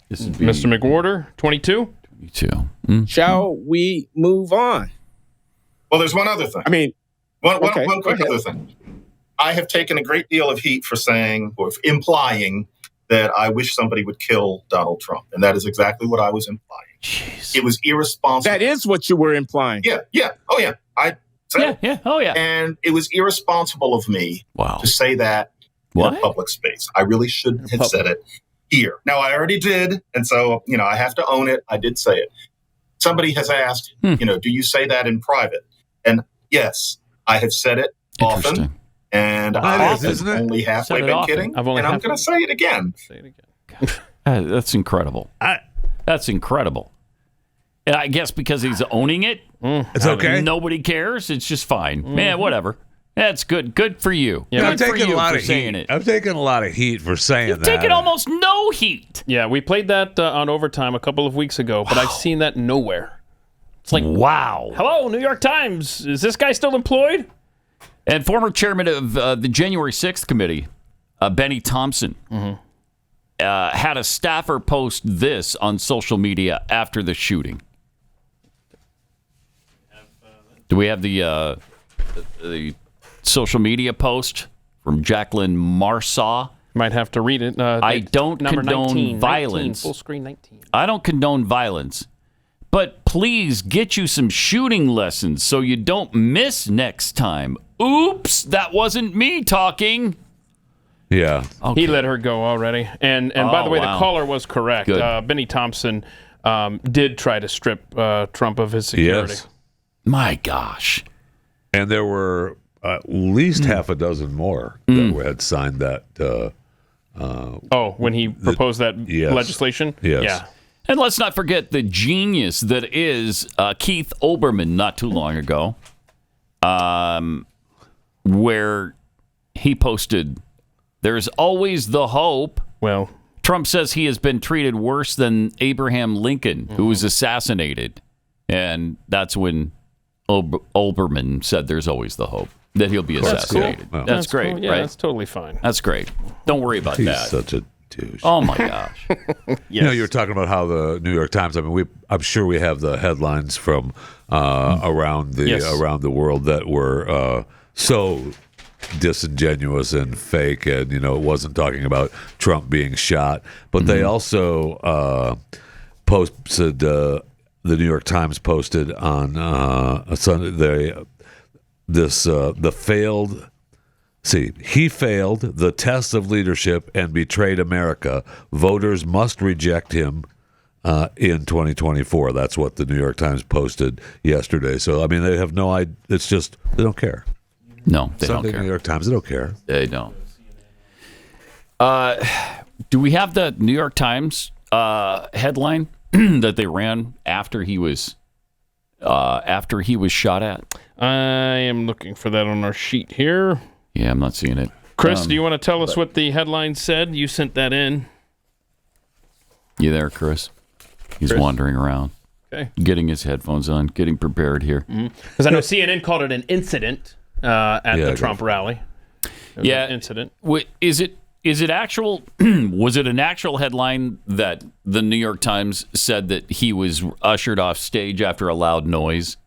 This is Mr. McWhorter, 22? 22. Shall we move on? Well, there's one other thing. I mean, one quick other thing. I have taken a great deal of heat for saying or implying that I wish somebody would kill Donald Trump. And that is exactly what I was implying. Jeez. It was irresponsible. That is what you were implying. Yeah. Oh, yeah. I said it. Oh, yeah. And it was irresponsible of me to say that in a public space. I really shouldn't have said it here. Now, I already did. And so, I have to own it. I did say it. Somebody has asked, do you say that in private? And yes, I have said it often. And I have only halfway been kidding. And I'm going to say it again. That's incredible. That's incredible. And I guess because he's owning it, it's okay. Nobody cares. It's just fine. Man, whatever. That's good. Good for you. Yeah, good I'm taking a lot of saying heat. it. I'm taking a lot of heat for saying You've that. taken almost no heat. Yeah, we played that on Overtime a couple of weeks ago, but I've seen that nowhere. It's like, wow. Hello, New York Times. Is this guy still employed? And former chairman of the January 6th committee, Benny Thompson, had a staffer post this on social media after the shooting. Do we have the social media post from Jacqueline Marsaw? Might have to read it. I don't condone 19, violence. 19, full screen 19. I don't condone violence, but please get you some shooting lessons so you don't miss next time. Oops, that wasn't me talking. Yeah. Okay. He let her go already. And by the way, wow. the caller was correct. Benny Thompson did try to strip Trump of his security. Yes. My gosh. And there were at least half a dozen more that had signed that. When he proposed that legislation? Yes. Yeah. And let's not forget the genius that is Keith Olbermann not too long ago, where he posted, "There's always the hope." Well, Trump says he has been treated worse than Abraham Lincoln, who was assassinated. And that's when Olbermann said there's always the hope that he'll be assassinated. Cool. That's great, cool. Yeah, right? that's totally fine. That's great. Don't worry about He's that. such a douche. Oh my gosh! You know, you were talking about how the New York Times. I mean, I'm sure we have the headlines from around the world that were so disingenuous and fake, and it wasn't talking about Trump being shot, but they also posted. The New York Times posted on Sunday the failed. See, he failed the test of leadership and betrayed America. Voters must reject him in 2024. That's what the New York Times posted yesterday. So, I mean, they have no idea. It's just, they don't care. No, they don't care. New York Times, they don't care. They don't. Do we have the New York Times headline that they ran after he was shot at? I am looking for that on our sheet here. Yeah, I'm not seeing it. Chris, do you want to tell us what the headline said? You sent that in. You there, Chris? He's wandering around. Okay. Getting his headphones on, getting prepared here. Because I know CNN called it an incident at the Trump rally. Yeah. Incident. Is it actual? Was it an actual headline that the New York Times said that he was ushered off stage after a loud noise?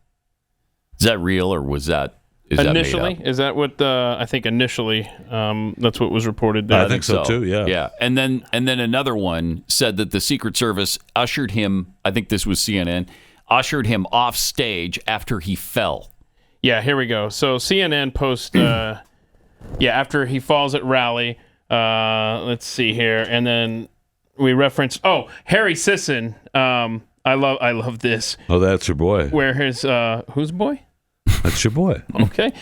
Is that real, or was that? Initially, is that what I think? Initially, that's what was reported there. I think so too. Yeah, yeah. And then another one said that the Secret Service ushered him. I think this was CNN. Ushered him off stage after he fell. Yeah, here we go. So CNN post. After he falls at rally. Let's see here, and then we reference. Oh, Harry Sisson. I love this. Oh, that's your boy. Where his whose boy? That's your boy. Okay.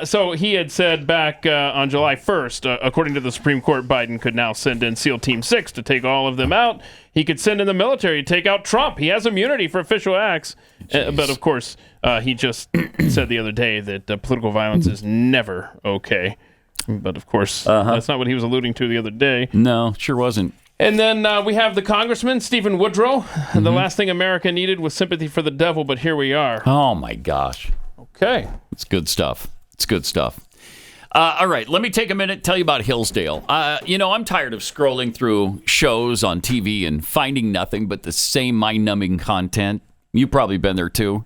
So he had said back on July 1st, according to the Supreme Court, Biden could now send in SEAL Team 6 to take all of them out. He could send in the military to take out Trump. He has immunity for official acts. But, of course, he just said the other day that political violence is never okay. But, of course, that's not what he was alluding to the other day. No, sure wasn't. And then we have the Congressman, Stephen Woodrow. The last thing America needed was sympathy for the devil, but here we are. Oh, my gosh. Okay. It's good stuff. All right, let me take a minute and tell you about Hillsdale. I'm tired of scrolling through shows on TV and finding nothing but the same mind-numbing content. You've probably been there too.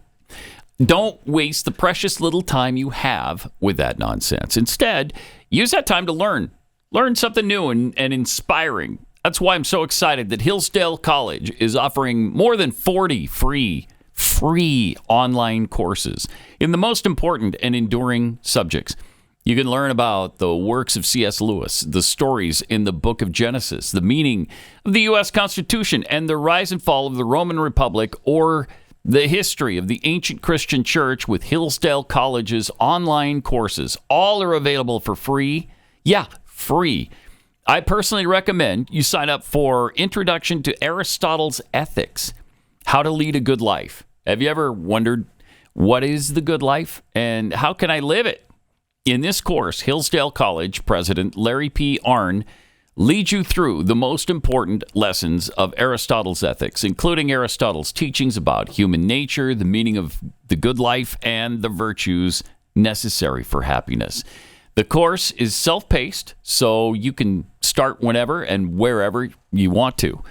Don't waste the precious little time you have with that nonsense. Instead, use that time to learn. Learn something new and inspiring. That's why I'm so excited that Hillsdale College is offering more than 40 free online courses in the most important and enduring subjects. You can learn about the works of C.S. Lewis, the stories in the book of Genesis, the meaning of the U.S. Constitution, and the rise and fall of the Roman Republic, or the history of the ancient Christian church with Hillsdale College's online courses. All are available for free. Yeah, free. I personally recommend you sign up for Introduction to Aristotle's Ethics, How to Lead a Good Life. Have you ever wondered, what is the good life and how can I live it? In this course, Hillsdale College President Larry P. Arnn leads you through the most important lessons of Aristotle's ethics, including Aristotle's teachings about human nature, the meaning of the good life, and the virtues necessary for happiness. The course is self-paced, so you can start whenever and wherever you want to.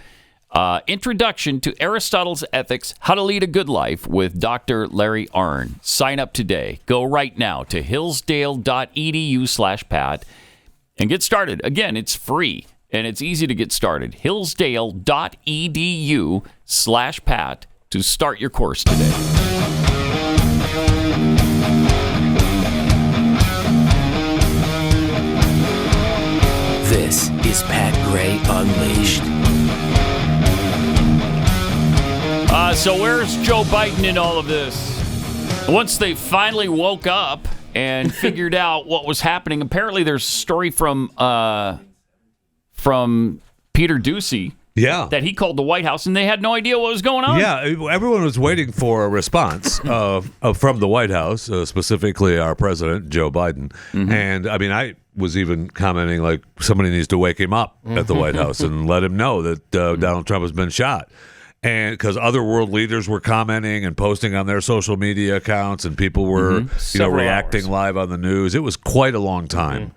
Introduction to Aristotle's Ethics, How to Lead a Good Life with Dr. Larry Arnn. Sign up today. Go right now to hillsdale.edu/Pat and get started. Again, it's free and it's easy to get started. hillsdale.edu/Pat to start your course today. This is Pat Gray Unleashed. So where's Joe Biden in all of this? Once they finally woke up and figured out what was happening, apparently there's a story from Peter Doocy. Yeah. That he called the White House, and they had no idea what was going on. Yeah, everyone was waiting for a response from the White House, specifically our president, Joe Biden. Mm-hmm. And, I mean, I was even commenting like somebody needs to wake him up at the White House and let him know that Donald Trump has been shot. And because other world leaders were commenting and posting on their social media accounts, and people were reacting live on the news. It was quite a long time.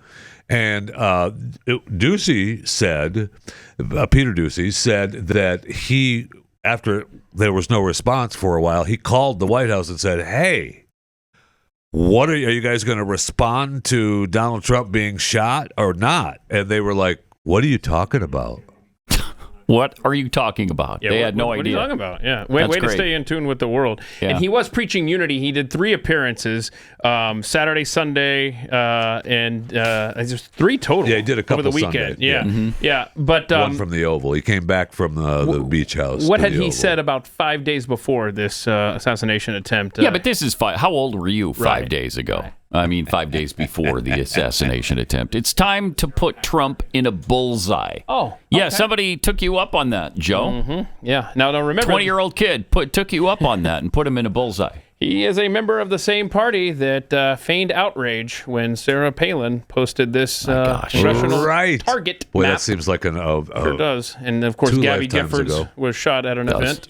And Ducey said, Peter Ducey said that he, after there was no response for a while, he called the White House and said, hey, what are you guys going to respond to Donald Trump being shot or not? And they were like, what are you talking about? What are you talking about? Yeah, they had no idea. What are you talking about? Yeah, way to stay in tune with the world. Yeah. And he was preaching unity. He did 3 appearances, Saturday, Sunday, and there's 3 total. Yeah, he did a couple over the weekend. Sunday. Yeah, yeah. But one from the Oval. He came back from the beach house. What had the he Oval. said about 5 days before this assassination attempt? Yeah, but this is How old were you 5 Right. days ago? I mean, 5 days before the assassination attempt. It's time to put Trump in a bullseye. Oh, yeah. okay. Somebody took you up on that, Joe. Mm-hmm. Yeah. Now, remember, 20-year-old kid took you up on that and put him in a bullseye. He is a member of the same party that feigned outrage when Sarah Palin posted this congressional target Boy, map. that seems like Sure does. And, of course, 2 Gabby lifetimes Giffords ago. was shot at an event,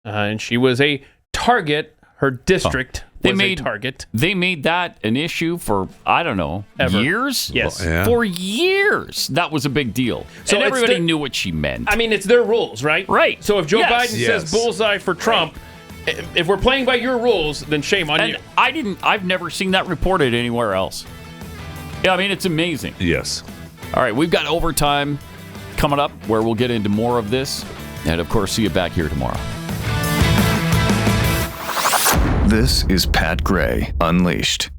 and she was a target. Her district was a target. They made that an issue for, I don't know, years? Yes. Yeah. For years. That was a big deal. So and it's everybody the- knew what she meant. I mean, it's their rules, right? Right. So if Joe Yes. Biden says bullseye for Trump, if we're playing by your rules, then shame on you. I've never seen that reported anywhere else. Yeah, I mean, it's amazing. Yes. All right, we've got overtime coming up where we'll get into more of this. And, of course, see you back here tomorrow. This is Pat Gray Unleashed.